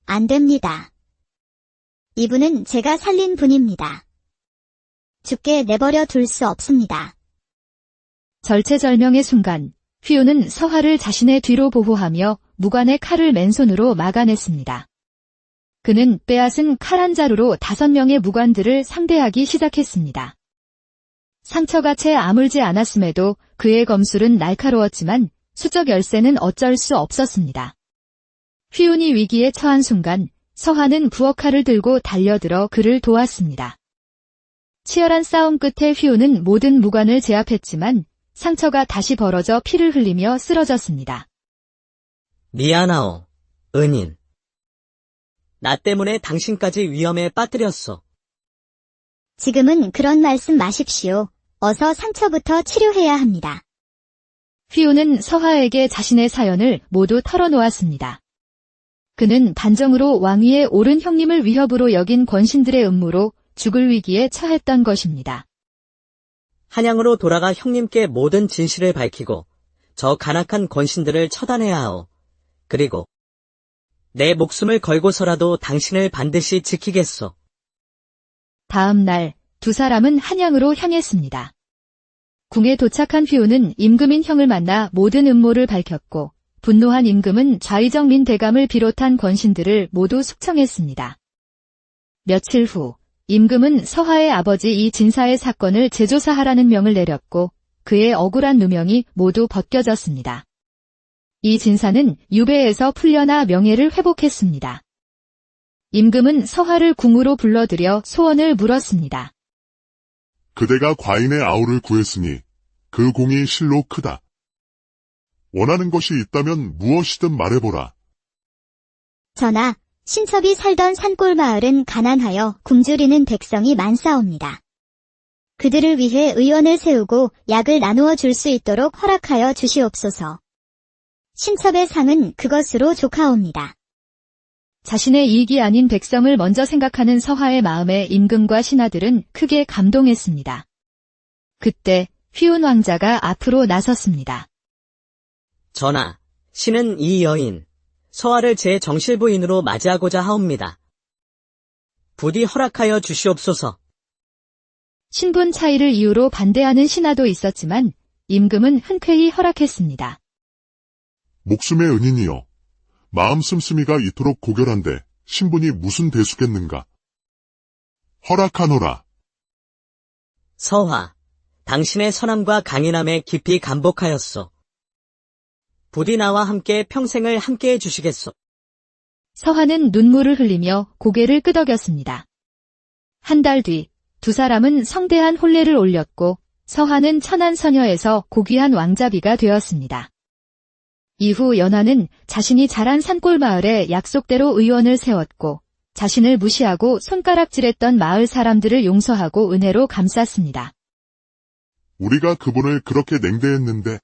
안 됩니다. 이분은 제가 살린 분입니다. 죽게 내버려 둘 수 없습니다. 절체절명의 순간, 휘우는 서화를 자신의 뒤로 보호하며 무관의 칼을 맨손으로 막아냈습니다. 그는 빼앗은 칼 한 자루로 5명의 무관들을 상대하기 시작했습니다. 상처가 채 아물지 않았음에도 그의 검술은 날카로웠지만 수적 열쇠는 어쩔 수 없었습니다. 휘운이 위기에 처한 순간 서화는 부엌칼을 들고 달려들어 그를 도왔습니다. 치열한 싸움 끝에 휘운은 모든 무관을 제압했지만 상처가 다시 벌어져 피를 흘리며 쓰러졌습니다. 미안하오, 은인. 나 때문에 당신까지 위험에 빠뜨렸어. 지금은 그런 말씀 마십시오. 어서 상처부터 치료해야 합니다. 휘우는 서화에게 자신의 사연을 모두 털어놓았습니다. 그는 반정으로 왕위에 오른 형님을 위협으로 여긴 권신들의 음모로 죽을 위기에 처했던 것입니다. 한양으로 돌아가 형님께 모든 진실을 밝히고 저 간악한 권신들을 처단해야 하오. 그리고 내 목숨을 걸고서라도 당신을 반드시 지키겠소. 다음 날 두 사람은 한양으로 향했습니다. 궁에 도착한 휘우는 임금인 형을 만나 모든 음모를 밝혔고 분노한 임금은 좌의정 대감을 비롯한 권신들을 모두 숙청했습니다. 며칠 후 임금은 서화의 아버지 이 진사의 사건을 재조사하라는 명을 내렸고 그의 억울한 누명이 모두 벗겨졌습니다. 이 진사는 유배에서 풀려나 명예를 회복했습니다. 임금은 서화를 궁으로 불러들여 소원을 물었습니다. 그대가 과인의 아우를 구했으니 그 공이 실로 크다. 원하는 것이 있다면 무엇이든 말해보라. 전하, 신첩이 살던 산골 마을은 가난하여 굶주리는 백성이 많사옵니다. 그들을 위해 의원을 세우고 약을 나누어 줄 수 있도록 허락하여 주시옵소서. 신첩의 상은 그것으로 족하옵니다. 자신의 이익이 아닌 백성을 먼저 생각하는 서화의 마음에 임금과 신하들은 크게 감동했습니다. 그때 휘운 왕자가 앞으로 나섰습니다. 전하, 신은 이 여인, 서화를 제 정실부인으로 맞이하고자 하옵니다. 부디 허락하여 주시옵소서. 신분 차이를 이유로 반대하는 신하도 있었지만 임금은 흔쾌히 허락했습니다. 목숨의 은인이여. 마음 씀씀이가 이토록 고결한데 신분이 무슨 대수겠는가. 허락하노라. 서화, 당신의 선함과 강인함에 깊이 감복하였소. 부디 나와 함께 평생을 함께해 주시겠소. 서화는 눈물을 흘리며 고개를 끄덕였습니다. 한 달 뒤 두 사람은 성대한 혼례를 올렸고 서화는 천한 서녀에서 고귀한 왕자비가 되었습니다. 이후 연하는 자신이 자란 산골 마을에 약속대로 의원을 세웠고 자신을 무시하고 손가락질했던 마을 사람들을 용서하고 은혜로 감쌌습니다. 우리가 그분을 그렇게 냉대했는데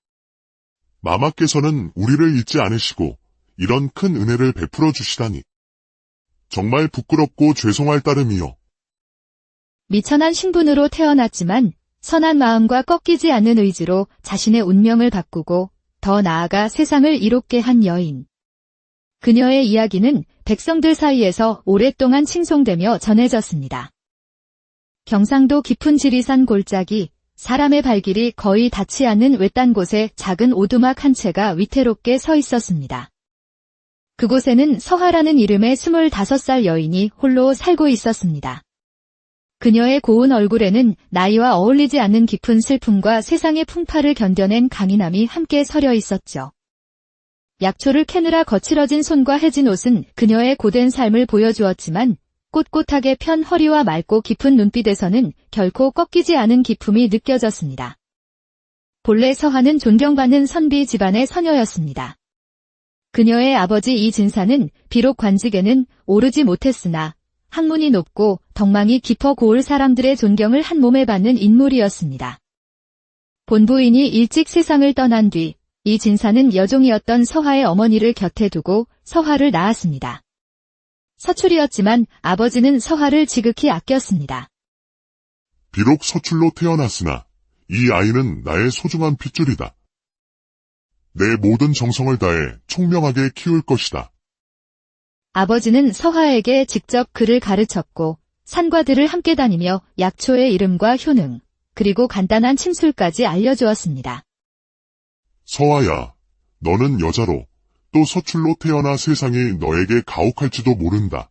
마마께서는 우리를 잊지 않으시고 이런 큰 은혜를 베풀어 주시다니. 정말 부끄럽고 죄송할 따름이요. 미천한 신분으로 태어났지만 선한 마음과 꺾이지 않는 의지로 자신의 운명을 바꾸고 더 나아가 세상을 이롭게 한 여인. 그녀의 이야기는 백성들 사이에서 오랫동안 칭송되며 전해졌습니다. 경상도 깊은 지리산 골짜기, 사람의 발길이 거의 닿지 않는 외딴 곳에 작은 오두막 한 채가 위태롭게 서 있었습니다. 그곳에는 서화라는 이름의 25살 여인이 홀로 살고 있었습니다. 그녀의 고운 얼굴에는 나이와 어울리지 않는 깊은 슬픔과 세상의 풍파를 견뎌낸 강인함이 함께 서려 있었죠. 약초를 캐느라 거칠어진 손과 해진 옷은 그녀의 고된 삶을 보여주었지만 꼿꼿하게 편 허리와 맑고 깊은 눈빛에서는 결코 꺾이지 않은 기품이 느껴졌습니다. 본래 서화는 존경받는 선비 집안의 서녀였습니다. 그녀의 아버지 이진사는 비록 관직에는 오르지 못했으나 학문이 높고 덕망이 깊어 고을 사람들의 존경을 한 몸에 받는 인물이었습니다. 본부인이 일찍 세상을 떠난 뒤 이 진사는 여종이었던 서화의 어머니를 곁에 두고 서화를 낳았습니다. 서출이었지만 아버지는 서화를 지극히 아꼈습니다. 비록 서출로 태어났으나 이 아이는 나의 소중한 핏줄이다. 내 모든 정성을 다해 총명하게 키울 것이다. 아버지는 서화에게 직접 글을 가르쳤고 산과들을 함께 다니며 약초의 이름과 효능, 그리고 간단한 침술까지 알려주었습니다. 서아야, 너는 여자로 또 서출로 태어나 세상이 너에게 가혹할지도 모른다.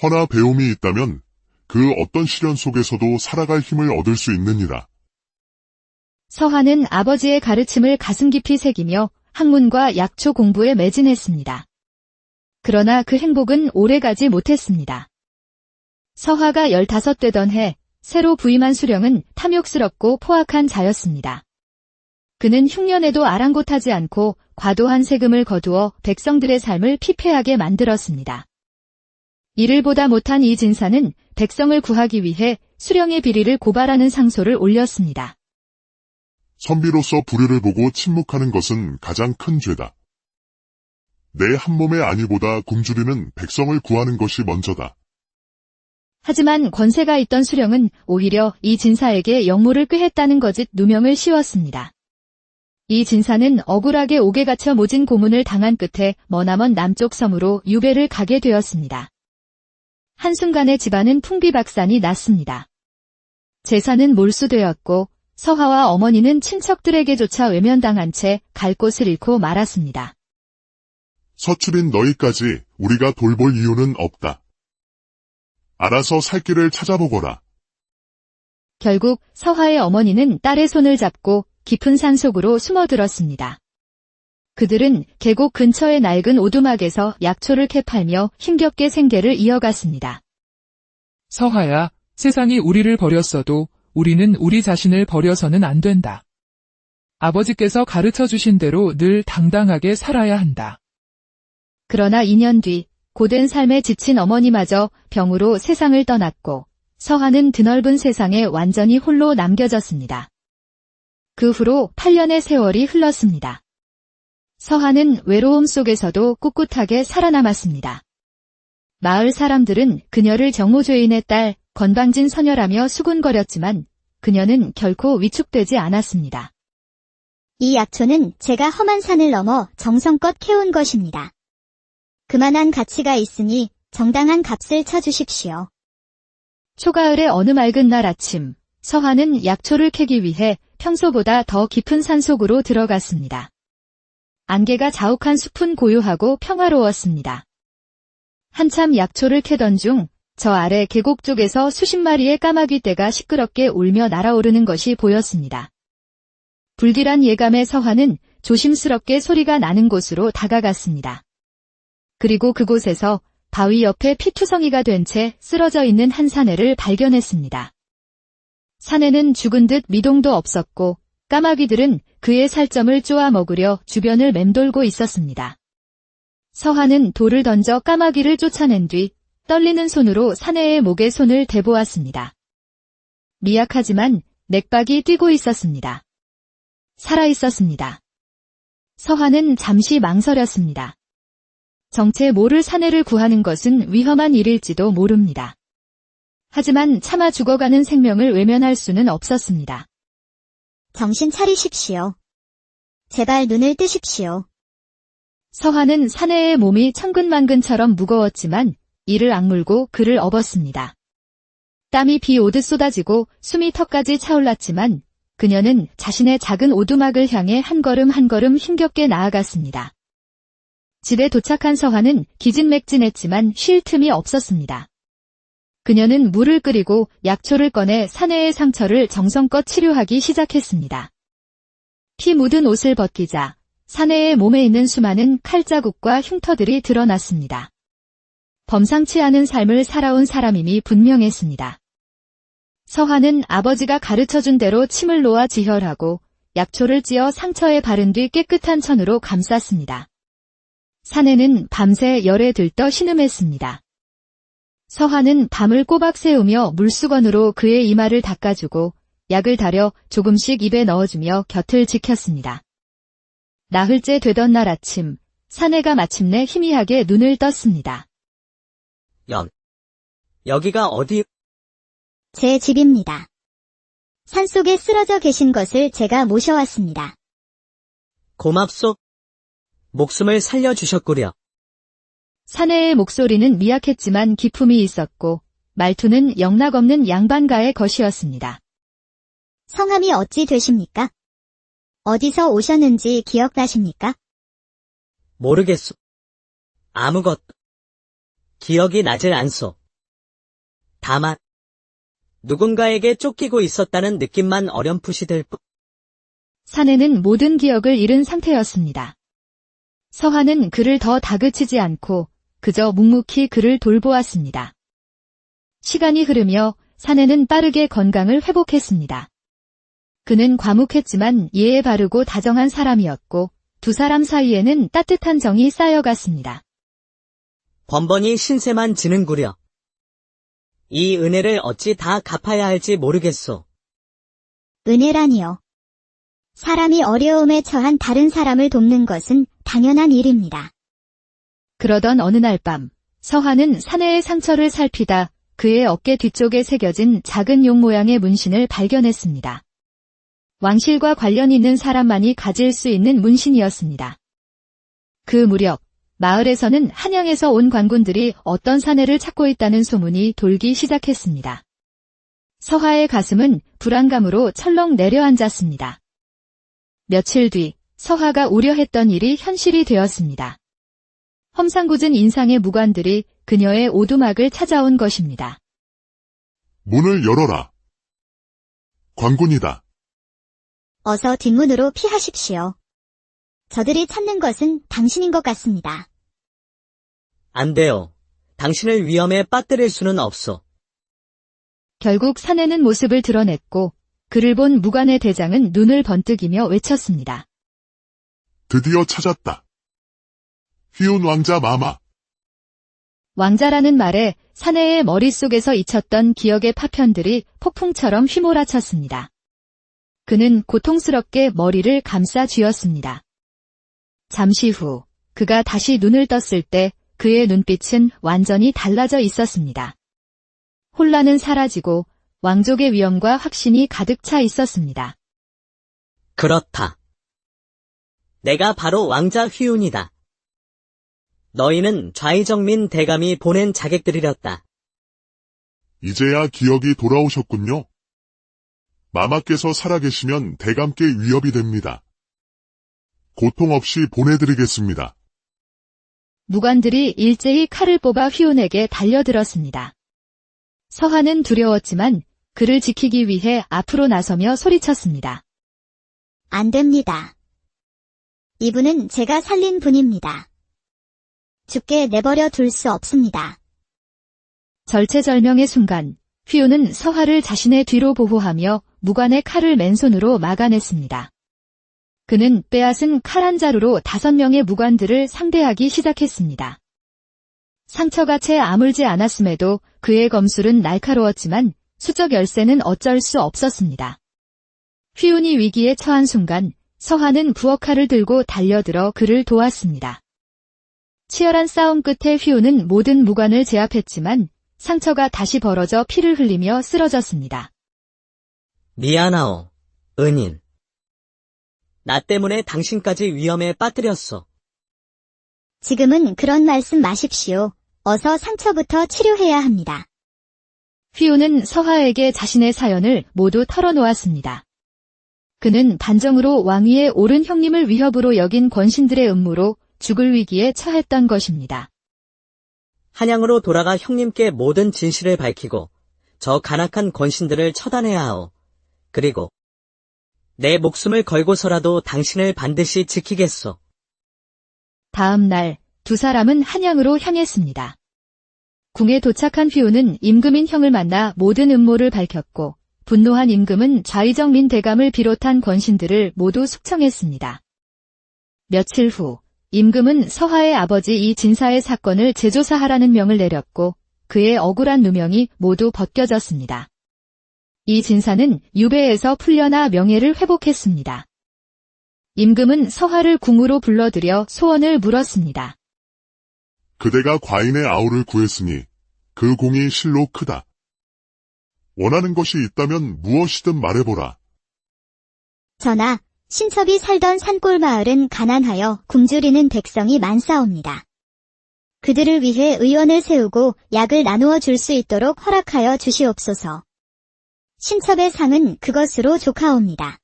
허나 배움이 있다면 그 어떤 시련 속에서도 살아갈 힘을 얻을 수 있느니라. 서하는 아버지의 가르침을 가슴 깊이 새기며 학문과 약초 공부에 매진했습니다. 그러나 그 행복은 오래가지 못했습니다. 서하가 15되던 해, 새로 부임한 수령은 탐욕스럽고 포악한 자였습니다. 그는 흉년에도 아랑곳하지 않고 과도한 세금을 거두어 백성들의 삶을 피폐하게 만들었습니다. 이를 보다 못한 이 진사는 백성을 구하기 위해 수령의 비리를 고발하는 상소를 올렸습니다. 선비로서 불효를 보고 침묵하는 것은 가장 큰 죄다. 내 한 몸의 안위보다 굶주리는 백성을 구하는 것이 먼저다. 하지만 권세가 있던 수령은 오히려 이 진사에게 역모를 꾀했다는 거짓 누명을 씌웠습니다. 이 진사는 억울하게 옥에 갇혀 모진 고문을 당한 끝에 머나먼 남쪽 섬으로 유배를 가게 되었습니다. 한순간에 집안은 풍비박산이 났습니다. 재산은 몰수되었고 서하와 어머니는 친척들에게조차 외면당한 채 갈 곳을 잃고 말았습니다. 서출인 너희까지 우리가 돌볼 이유는 없다. 알아서 살 길을 찾아보거라. 결국 서하의 어머니는 딸의 손을 잡고 깊은 산속으로 숨어들었습니다. 그들은 계곡 근처의 낡은 오두막에서 약초를 캐팔며 힘겹게 생계를 이어갔습니다. 서하야, 세상이 우리를 버렸어도 우리는 우리 자신을 버려서는 안 된다. 아버지께서 가르쳐 주신 대로 늘 당당하게 살아야 한다. 그러나 2년 뒤 고된 삶에 지친 어머니마저 병으로 세상을 떠났고 서하는 드넓은 세상에 완전히 홀로 남겨졌습니다. 그 후로 8년의 세월이 흘렀습니다. 서하는 외로움 속에서도 꿋꿋하게 살아남았습니다. 마을 사람들은 그녀를 정모죄인의 딸 건방진 처녀라며 수군거렸지만 그녀는 결코 위축되지 않았습니다. 이 약초는 제가 험한 산을 넘어 정성껏 캐온 것입니다. 그만한 가치가 있으니 정당한 값을 쳐주십시오. 초가을의 어느 맑은 날 아침, 서하는 약초를 캐기 위해 평소보다 더 깊은 산속으로 들어갔습니다. 안개가 자욱한 숲은 고요하고 평화로웠습니다. 한참 약초를 캐던 중 저 아래 계곡 쪽에서 수십 마리의 까마귀 떼가 시끄럽게 울며 날아오르는 것이 보였습니다. 불길한 예감에 서하는 조심스럽게 소리가 나는 곳으로 다가갔습니다. 그리고 그곳에서 바위 옆에 피투성이가 된 채 쓰러져 있는 한 사내를 발견했습니다. 사내는 죽은 듯 미동도 없었고 까마귀들은 그의 살점을 쪼아 먹으려 주변을 맴돌고 있었습니다. 서하는 돌을 던져 까마귀를 쫓아낸 뒤 떨리는 손으로 사내의 목에 손을 대보았습니다. 미약하지만 맥박이 뛰고 있었습니다. 살아있었습니다. 서하는 잠시 망설였습니다. 정체 모를 사내를 구하는 것은 위험한 일일지도 모릅니다. 하지만 차마 죽어가는 생명을 외면할 수는 없었습니다. 정신 차리십시오. 제발 눈을 뜨십시오. 서하는 사내의 몸이 천근만근처럼 무거웠지만 이를 악물고 그를 업었습니다. 땀이 비 오듯 쏟아지고 숨이 턱까지 차올랐지만 그녀는 자신의 작은 오두막을 향해 한 걸음 한 걸음 힘겹게 나아갔습니다. 집에 도착한 서하는 기진맥진했지만 쉴 틈이 없었습니다. 그녀는 물을 끓이고 약초를 꺼내 사내의 상처를 정성껏 치료하기 시작했습니다. 피 묻은 옷을 벗기자 사내의 몸에 있는 수많은 칼자국과 흉터들이 드러났습니다. 범상치 않은 삶을 살아온 사람임이 분명했습니다. 서하는 아버지가 가르쳐준 대로 침을 놓아 지혈하고 약초를 찧어 상처에 바른 뒤 깨끗한 천으로 감쌌습니다. 사내는 밤새 열에 들떠 신음했습니다. 서하는 밤을 꼬박 새우며 물수건으로 그의 이마를 닦아주고 약을 다려 조금씩 입에 넣어주며 곁을 지켰습니다. 나흘째 되던 날 아침, 사내가 마침내 희미하게 눈을 떴습니다. 여기가 어디? 제 집입니다. 산속에 쓰러져 계신 것을 제가 모셔왔습니다. 고맙소. 목숨을 살려주셨구려. 사내의 목소리는 미약했지만 기품이 있었고 말투는 영락없는 양반가의 것이었습니다. 성함이 어찌 되십니까? 어디서 오셨는지 기억나십니까? 모르겠소. 아무것도. 기억이 나질 않소. 다만, 누군가에게 쫓기고 있었다는 느낌만 어렴풋이 들 뿐. 사내는 모든 기억을 잃은 상태였습니다. 서화는 그를 더 다그치지 않고 그저 묵묵히 그를 돌보았습니다. 시간이 흐르며 사내는 빠르게 건강을 회복했습니다. 그는 과묵했지만 예에 바르고 다정한 사람이었고 두 사람 사이에는 따뜻한 정이 쌓여갔습니다. 번번이 신세만 지는구려. 이 은혜를 어찌 다 갚아야 할지 모르겠소. 은혜라니요. 사람이 어려움에 처한 다른 사람을 돕는 것은 당연한 일입니다. 그러던 어느 날 밤, 서화는 사내의 상처를 살피다 그의 어깨 뒤쪽에 새겨진 작은 용 모양의 문신을 발견했습니다. 왕실과 관련 있는 사람만이 가질 수 있는 문신이었습니다. 그 무렵 마을에서는 한양에서 온 관군들이 어떤 사내를 찾고 있다는 소문이 돌기 시작했습니다. 서화의 가슴은 불안감으로 철렁 내려앉았습니다. 며칠 뒤 서화가 우려했던 일이 현실이 되었습니다. 험상궂은 인상의 무관들이 그녀의 오두막을 찾아온 것입니다. 문을 열어라. 관군이다. 어서 뒷문으로 피하십시오. 저들이 찾는 것은 당신인 것 같습니다. 안 돼요. 당신을 위험에 빠뜨릴 수는 없소. 결국 사내는 모습을 드러냈고 그를 본 무관의 대장은 눈을 번뜩이며 외쳤습니다. 드디어 찾았다. 휘운 왕자 마마. 왕자라는 말에 사내의 머릿속에서 잊혔던 기억의 파편들이 폭풍처럼 휘몰아쳤습니다. 그는 고통스럽게 머리를 감싸 쥐었습니다. 잠시 후 그가 다시 눈을 떴을 때 그의 눈빛은 완전히 달라져 있었습니다. 혼란은 사라지고 왕족의 위엄과 확신이 가득 차 있었습니다. 그렇다. 내가 바로 왕자 휘운이다. 너희는 좌이정민 대감이 보낸 자객들이렸다. 이제야 기억이 돌아오셨군요. 마마께서 살아계시면 대감께 위협이 됩니다. 고통 없이 보내드리겠습니다. 무관들이 일제히 칼을 뽑아 휘운에게 달려들었습니다. 서화는 두려웠지만 그를 지키기 위해 앞으로 나서며 소리쳤습니다. 안 됩니다. 이분은 제가 살린 분입니다. 죽게 내버려 둘 수 없습니다. 절체절명의 순간 휘운은 서화를 자신의 뒤로 보호하며 무관의 칼을 맨손으로 막아냈습니다. 그는 빼앗은 칼 한 자루로 5명의 무관들을 상대하기 시작했습니다. 상처가 채 아물지 않았음에도 그의 검술은 날카로웠지만 수적 열쇠는 어쩔 수 없었습니다. 휘운이 위기에 처한 순간 서화는 부엌칼을 들고 달려들어 그를 도왔습니다. 치열한 싸움 끝에 휘운은 모든 무관을 제압했지만 상처가 다시 벌어져 피를 흘리며 쓰러졌습니다. 미안하오, 은인. 나 때문에 당신까지 위험에 빠뜨렸어. 지금은 그런 말씀 마십시오. 어서 상처부터 치료해야 합니다. 휘운은 서화에게 자신의 사연을 모두 털어놓았습니다. 그는 반정으로 왕위에 오른 형님을 위협으로 여긴 권신들의 음모로 죽을 위기에 처했던 것입니다. 한양으로 돌아가 형님께 모든 진실을 밝히고 저 간악한 권신들을 처단해야 하오. 그리고 내 목숨을 걸고서라도 당신을 반드시 지키겠소. 다음 날 두 사람은 한양으로 향했습니다. 궁에 도착한 휘운은 임금인 형을 만나 모든 음모를 밝혔고 분노한 임금은 좌이정민 대감을 비롯한 권신들을 모두 숙청했습니다. 며칠 후 임금은 서화의 아버지 이 진사의 사건을 재조사하라는 명을 내렸고 그의 억울한 누명이 모두 벗겨졌습니다. 이 진사는 유배에서 풀려나 명예를 회복했습니다. 임금은 서화를 궁으로 불러들여 소원을 물었습니다. 그대가 과인의 아우를 구했으니 그 공이 실로 크다. 원하는 것이 있다면 무엇이든 말해보라. 전하, 신첩이 살던 산골 마을은 가난하여 굶주리는 백성이 많사옵니다. 그들을 위해 의원을 세우고 약을 나누어 줄 수 있도록 허락하여 주시옵소서. 신첩의 상은 그것으로 족하옵니다.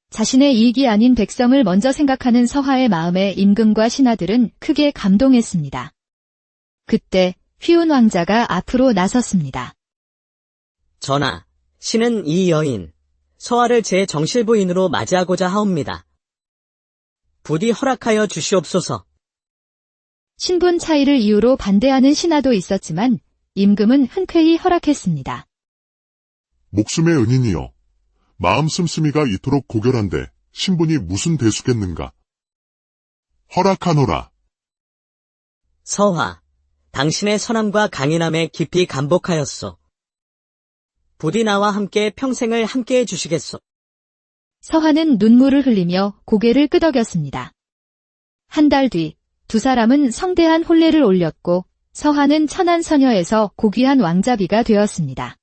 자신의 이익이 아닌 백성을 먼저 생각하는 서하의 마음에 임금과 신하들은 크게 감동했습니다. 그때 휘운 왕자가 앞으로 나섰습니다. 전하, 신은 이 여인, 서하를 제 정실부인으로 맞이하고자 하옵니다. 부디 허락하여 주시옵소서. 신분 차이를 이유로 반대하는 신하도 있었지만 임금은 흔쾌히 허락했습니다. 목숨의 은인이여, 마음 씀씀이가 이토록 고결한데 신분이 무슨 대수겠는가. 허락하노라. 서하, 당신의 선함과 강인함에 깊이 감복하였소. 부디 나와 함께 평생을 함께해 주시겠소. 서하는 눈물을 흘리며 고개를 끄덕였습니다. 한 달 뒤 두 사람은 성대한 혼례를 올렸고 서하는 천안서녀에서 고귀한 왕자비가 되었습니다.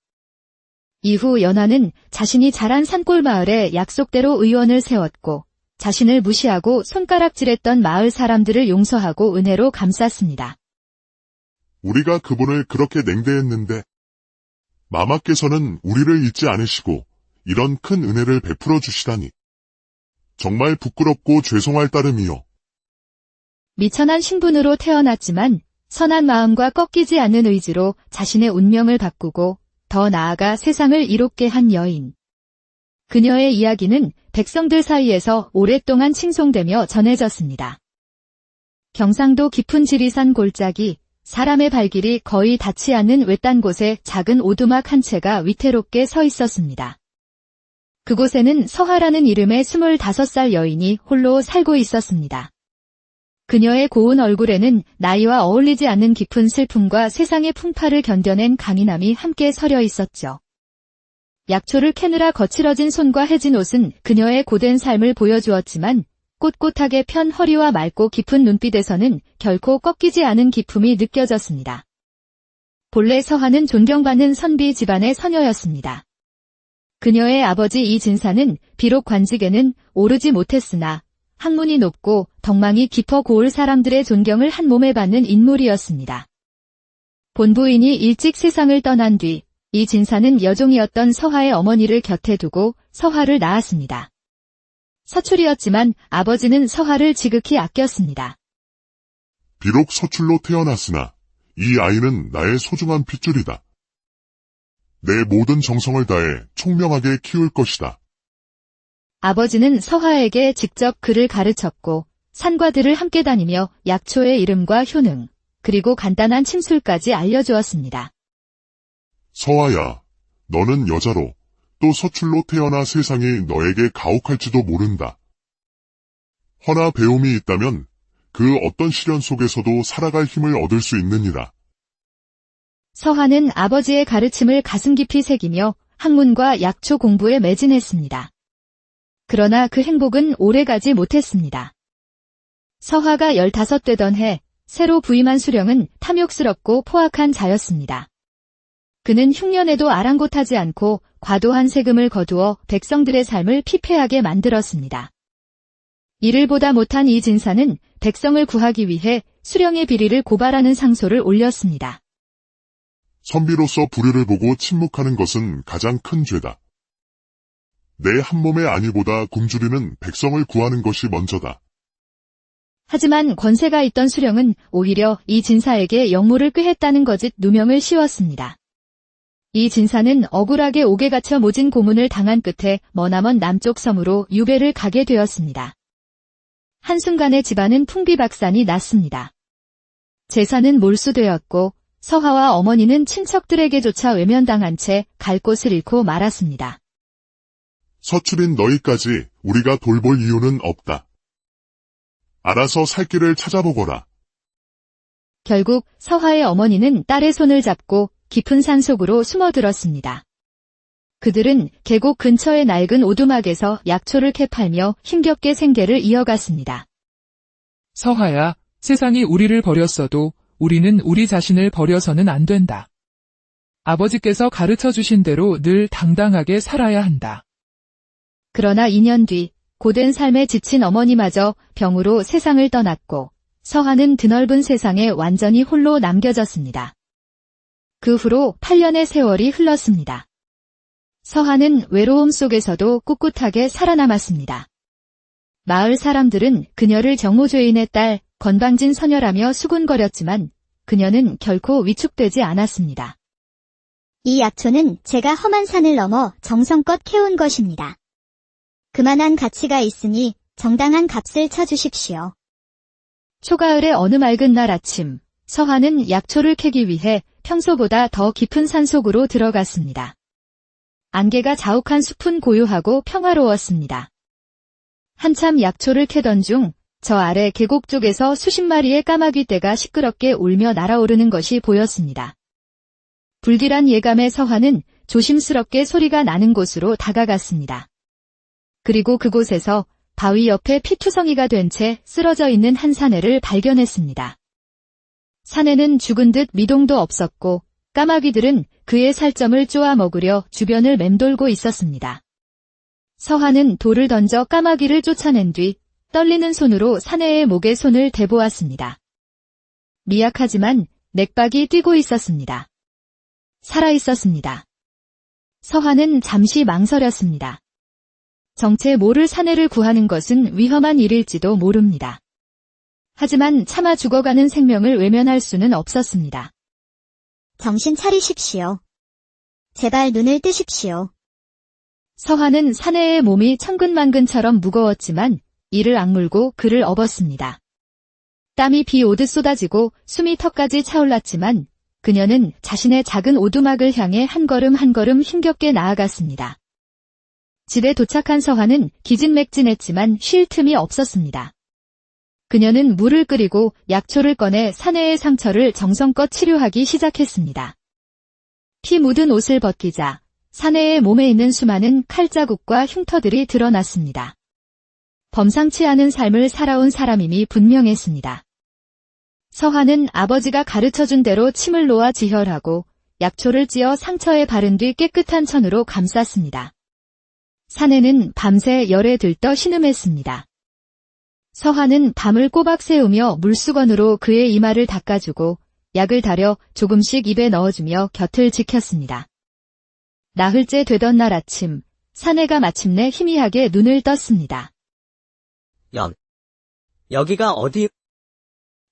이후 연하는 자신이 자란 산골마을에 약속대로 의원을 세웠고 자신을 무시하고 손가락질했던 마을 사람들을 용서하고 은혜로 감쌌습니다. 우리가 그분을 그렇게 냉대했는데 마마께서는 우리를 잊지 않으시고 이런 큰 은혜를 베풀어 주시다니. 정말 부끄럽고 죄송할 따름이요. 미천한 신분으로 태어났지만 선한 마음과 꺾이지 않는 의지로 자신의 운명을 바꾸고 더 나아가 세상을 이롭게 한 여인. 그녀의 이야기는 백성들 사이에서 오랫동안 칭송되며 전해졌습니다. 경상도 깊은 지리산 골짜기, 사람의 발길이 거의 닿지 않는 외딴 곳에 작은 오두막 한 채가 위태롭게 서 있었습니다. 그곳에는 서하라는 이름의 25살 여인이 홀로 살고 있었습니다. 그녀의 고운 얼굴에는 나이와 어울리지 않는 깊은 슬픔과 세상의 풍파를 견뎌낸 강인함이 함께 서려 있었죠. 약초를 캐느라 거칠어진 손과 해진 옷은 그녀의 고된 삶을 보여주었지만 꼿꼿하게 편 허리와 맑고 깊은 눈빛에서는 결코 꺾이지 않은 기품이 느껴졌습니다. 본래 서하는 존경받는 선비 집안의 서녀였습니다. 그녀의 아버지 이진사는 비록 관직에는 오르지 못했으나 학문이 높고 덕망이 깊어 고을 사람들의 존경을 한 몸에 받는 인물이었습니다. 본부인이 일찍 세상을 떠난 뒤 이진사는 여종이었던 서하의 어머니를 곁에 두고 서하를 낳았습니다. 서출이었지만 아버지는 서하를 지극히 아꼈습니다. 비록 서출로 태어났으나 이 아이는 나의 소중한 핏줄이다. 내 모든 정성을 다해 총명하게 키울 것이다. 아버지는 서하에게 직접 글을 가르쳤고 산과 들을 함께 다니며 약초의 이름과 효능, 그리고 간단한 침술까지 알려주었습니다. 서하야, 너는 여자로 또 서출로 태어나 세상이 너에게 가혹할지도 모른다. 허나 배움이 있다면 그 어떤 시련 속에서도 살아갈 힘을 얻을 수 있느니라. 서하는 아버지의 가르침을 가슴 깊이 새기며 학문과 약초 공부에 매진했습니다. 그러나 그 행복은 오래가지 못했습니다. 서하가 15되던 해 새로 부임한 수령은 탐욕스럽고 포악한 자였습니다. 그는 흉년에도 아랑곳하지 않고 과도한 세금을 거두어 백성들의 삶을 피폐하게 만들었습니다. 이를 보다 못한 이진사는 백성을 구하기 위해 수령의 비리를 고발하는 상소를 올렸습니다. 선비로서 불효를 보고 침묵하는 것은 가장 큰 죄다. 내 한 몸의 안위보다 굶주리는 백성을 구하는 것이 먼저다. 하지만 권세가 있던 수령은 오히려 이 진사에게 역모를 꾀했다는 거짓 누명을 씌웠습니다. 이 진사는 억울하게 옥에 갇혀 모진 고문을 당한 끝에 머나먼 남쪽 섬으로 유배를 가게 되었습니다. 한순간에 집안은 풍비박산이 났습니다. 재산은 몰수되었고 서하와 어머니는 친척들에게조차 외면당한 채 갈 곳을 잃고 말았습니다. 서출인 너희까지 우리가 돌볼 이유는 없다. 알아서 살 길을 찾아보거라. 결국 서하의 어머니는 딸의 손을 잡고 깊은 산속으로 숨어들었습니다. 그들은 계곡 근처의 낡은 오두막에서 약초를 캐팔며 힘겹게 생계를 이어갔습니다. 서하야, 세상이 우리를 버렸어도 우리는 우리 자신을 버려서는 안 된다. 아버지께서 가르쳐 주신 대로 늘 당당하게 살아야 한다. 그러나 2년 뒤 고된 삶에 지친 어머니마저 병으로 세상을 떠났고 서한은 드넓은 세상에 완전히 홀로 남겨졌습니다. 그 후로 8년의 세월이 흘렀습니다. 서한은 외로움 속에서도 꿋꿋하게 살아남았습니다. 마을 사람들은 그녀를 정호죄인의 딸 건방진 서녀라며 수군거렸지만 그녀는 결코 위축되지 않았습니다. 이 약초는 제가 험한 산을 넘어 정성껏 캐온 것입니다. 그만한 가치가 있으니 정당한 값을 쳐주십시오. 초가을의 어느 맑은 날 아침, 서한은 약초를 캐기 위해 평소보다 더 깊은 산속으로 들어갔습니다. 안개가 자욱한 숲은 고요하고 평화로웠습니다. 한참 약초를 캐던 중 저 아래 계곡 쪽에서 수십 마리의 까마귀 떼가 시끄럽게 울며 날아오르는 것이 보였습니다. 불길한 예감의 서한은 조심스럽게 소리가 나는 곳으로 다가갔습니다. 그리고 그곳에서 바위 옆에 피투성이가 된 채 쓰러져 있는 한 사내를 발견했습니다. 사내는 죽은 듯 미동도 없었고 까마귀들은 그의 살점을 쪼아 먹으려 주변을 맴돌고 있었습니다. 서한은 돌을 던져 까마귀를 쫓아낸 뒤 떨리는 손으로 사내의 목에 손을 대보았습니다. 미약하지만 맥박이 뛰고 있었습니다. 살아있었습니다. 서한은 잠시 망설였습니다. 정체 모를 사내를 구하는 것은 위험한 일일지도 모릅니다. 하지만 차마 죽어가는 생명을 외면할 수는 없었습니다. 정신 차리십시오. 제발 눈을 뜨십시오. 서한은 사내의 몸이 천근만근처럼 무거웠지만 이를 악물고 그를 업었습니다. 땀이 비 오듯 쏟아지고 숨이 턱까지 차올랐지만 그녀는 자신의 작은 오두막을 향해 한 걸음 한 걸음 힘겹게 나아갔습니다. 집에 도착한 서한은 기진맥진했지만 쉴 틈이 없었습니다. 그녀는 물을 끓이고 약초를 꺼내 사내의 상처를 정성껏 치료하기 시작했습니다. 피 묻은 옷을 벗기자 사내의 몸에 있는 수많은 칼자국과 흉터들이 드러났습니다. 범상치 않은 삶을 살아온 사람임이 분명했습니다. 서한은 아버지가 가르쳐준 대로 침을 놓아 지혈하고 약초를 찧어 상처에 바른 뒤 깨끗한 천으로 감쌌습니다. 사내는 밤새 열에 들떠 신음했습니다. 서한은 밤을 꼬박 새우며 물수건으로 그의 이마를 닦아주고 약을 다려 조금씩 입에 넣어주며 곁을 지켰습니다. 나흘째 되던 날 아침, 사내가 마침내 희미하게 눈을 떴습니다. 여기가 어디?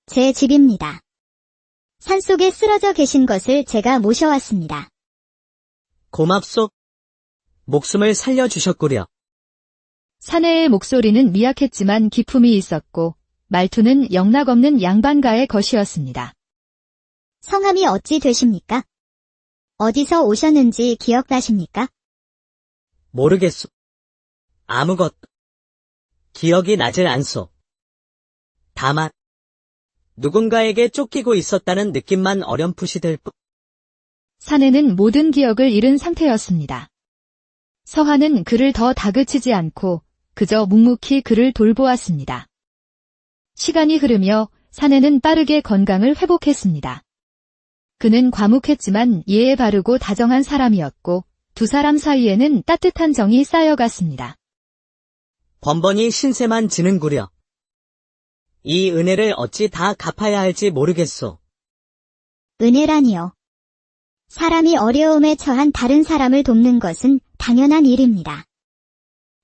제 집입니다. 산속에 쓰러져 계신 것을 제가 모셔왔습니다. 고맙소. 목숨을 살려주셨구려. 사내의 목소리는 미약했지만 기품이 있었고 말투는 영락없는 양반가의 것이었습니다. 성함이 어찌 되십니까? 어디서 오셨는지 기억나십니까? 모르겠소. 아무것도. 기억이 나질 않소. 다만 누군가에게 쫓기고 있었다는 느낌만 어렴풋이 들 뿐. 사내는 모든 기억을 잃은 상태였습니다. 서한은 그를 더 다그치지 않고 그저 묵묵히 그를 돌보았습니다. 시간이 흐르며 사내는 빠르게 건강을 회복했습니다. 그는 과묵했지만 예에 바르고 다정한 사람이었고 두 사람 사이에는 따뜻한 정이 쌓여갔습니다. 번번이 신세만 지는구려. 이 은혜를 어찌 다 갚아야 할지 모르겠소. 은혜라니요. 사람이 어려움에 처한 다른 사람을 돕는 것은 당연한 일입니다.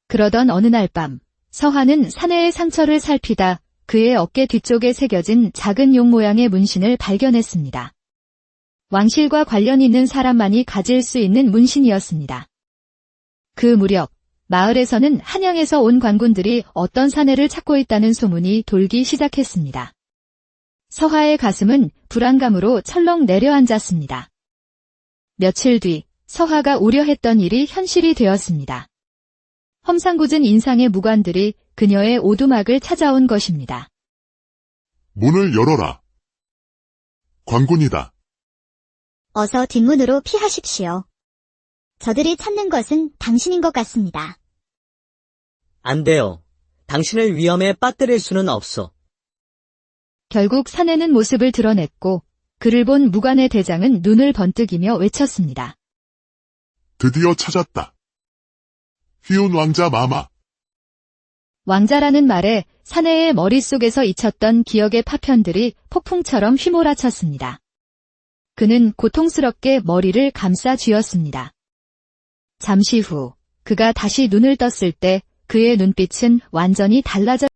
그러던 어느 날 밤, 서한은 사내의 상처를 살피다 그의 어깨 뒤쪽에 새겨진 작은 용 모양의 문신을 발견했습니다. 왕실과 관련 있는 사람만이 가질 수 있는 문신이었습니다. 그 무렵 마을에서는 한양에서 온 관군들이 어떤 사내를 찾고 있다는 소문이 돌기 시작했습니다. 서하의 가슴은 불안감으로 철렁 내려앉았습니다. 며칠 뒤 서하가 우려했던 일이 현실이 되었습니다. 험상궂은 인상의 무관들이 그녀의 오두막을 찾아온 것입니다. 문을 열어라. 관군이다. 어서 뒷문으로 피하십시오. 저들이 찾는 것은 당신인 것 같습니다. 안 돼요. 당신을 위험에 빠뜨릴 수는 없소. 결국 사내는 모습을 드러냈고 그를 본 무관의 대장은 눈을 번뜩이며 외쳤습니다. 드디어 찾았다. 휘운 왕자 마마. 왕자라는 말에 사내의 머릿속에서 잊혔던 기억의 파편들이 폭풍처럼 휘몰아쳤습니다. 그는 고통스럽게 머리를 감싸 쥐었습니다. 잠시 후 그가 다시 눈을 떴을 때 그의 눈빛은 완전히 달라졌습니다.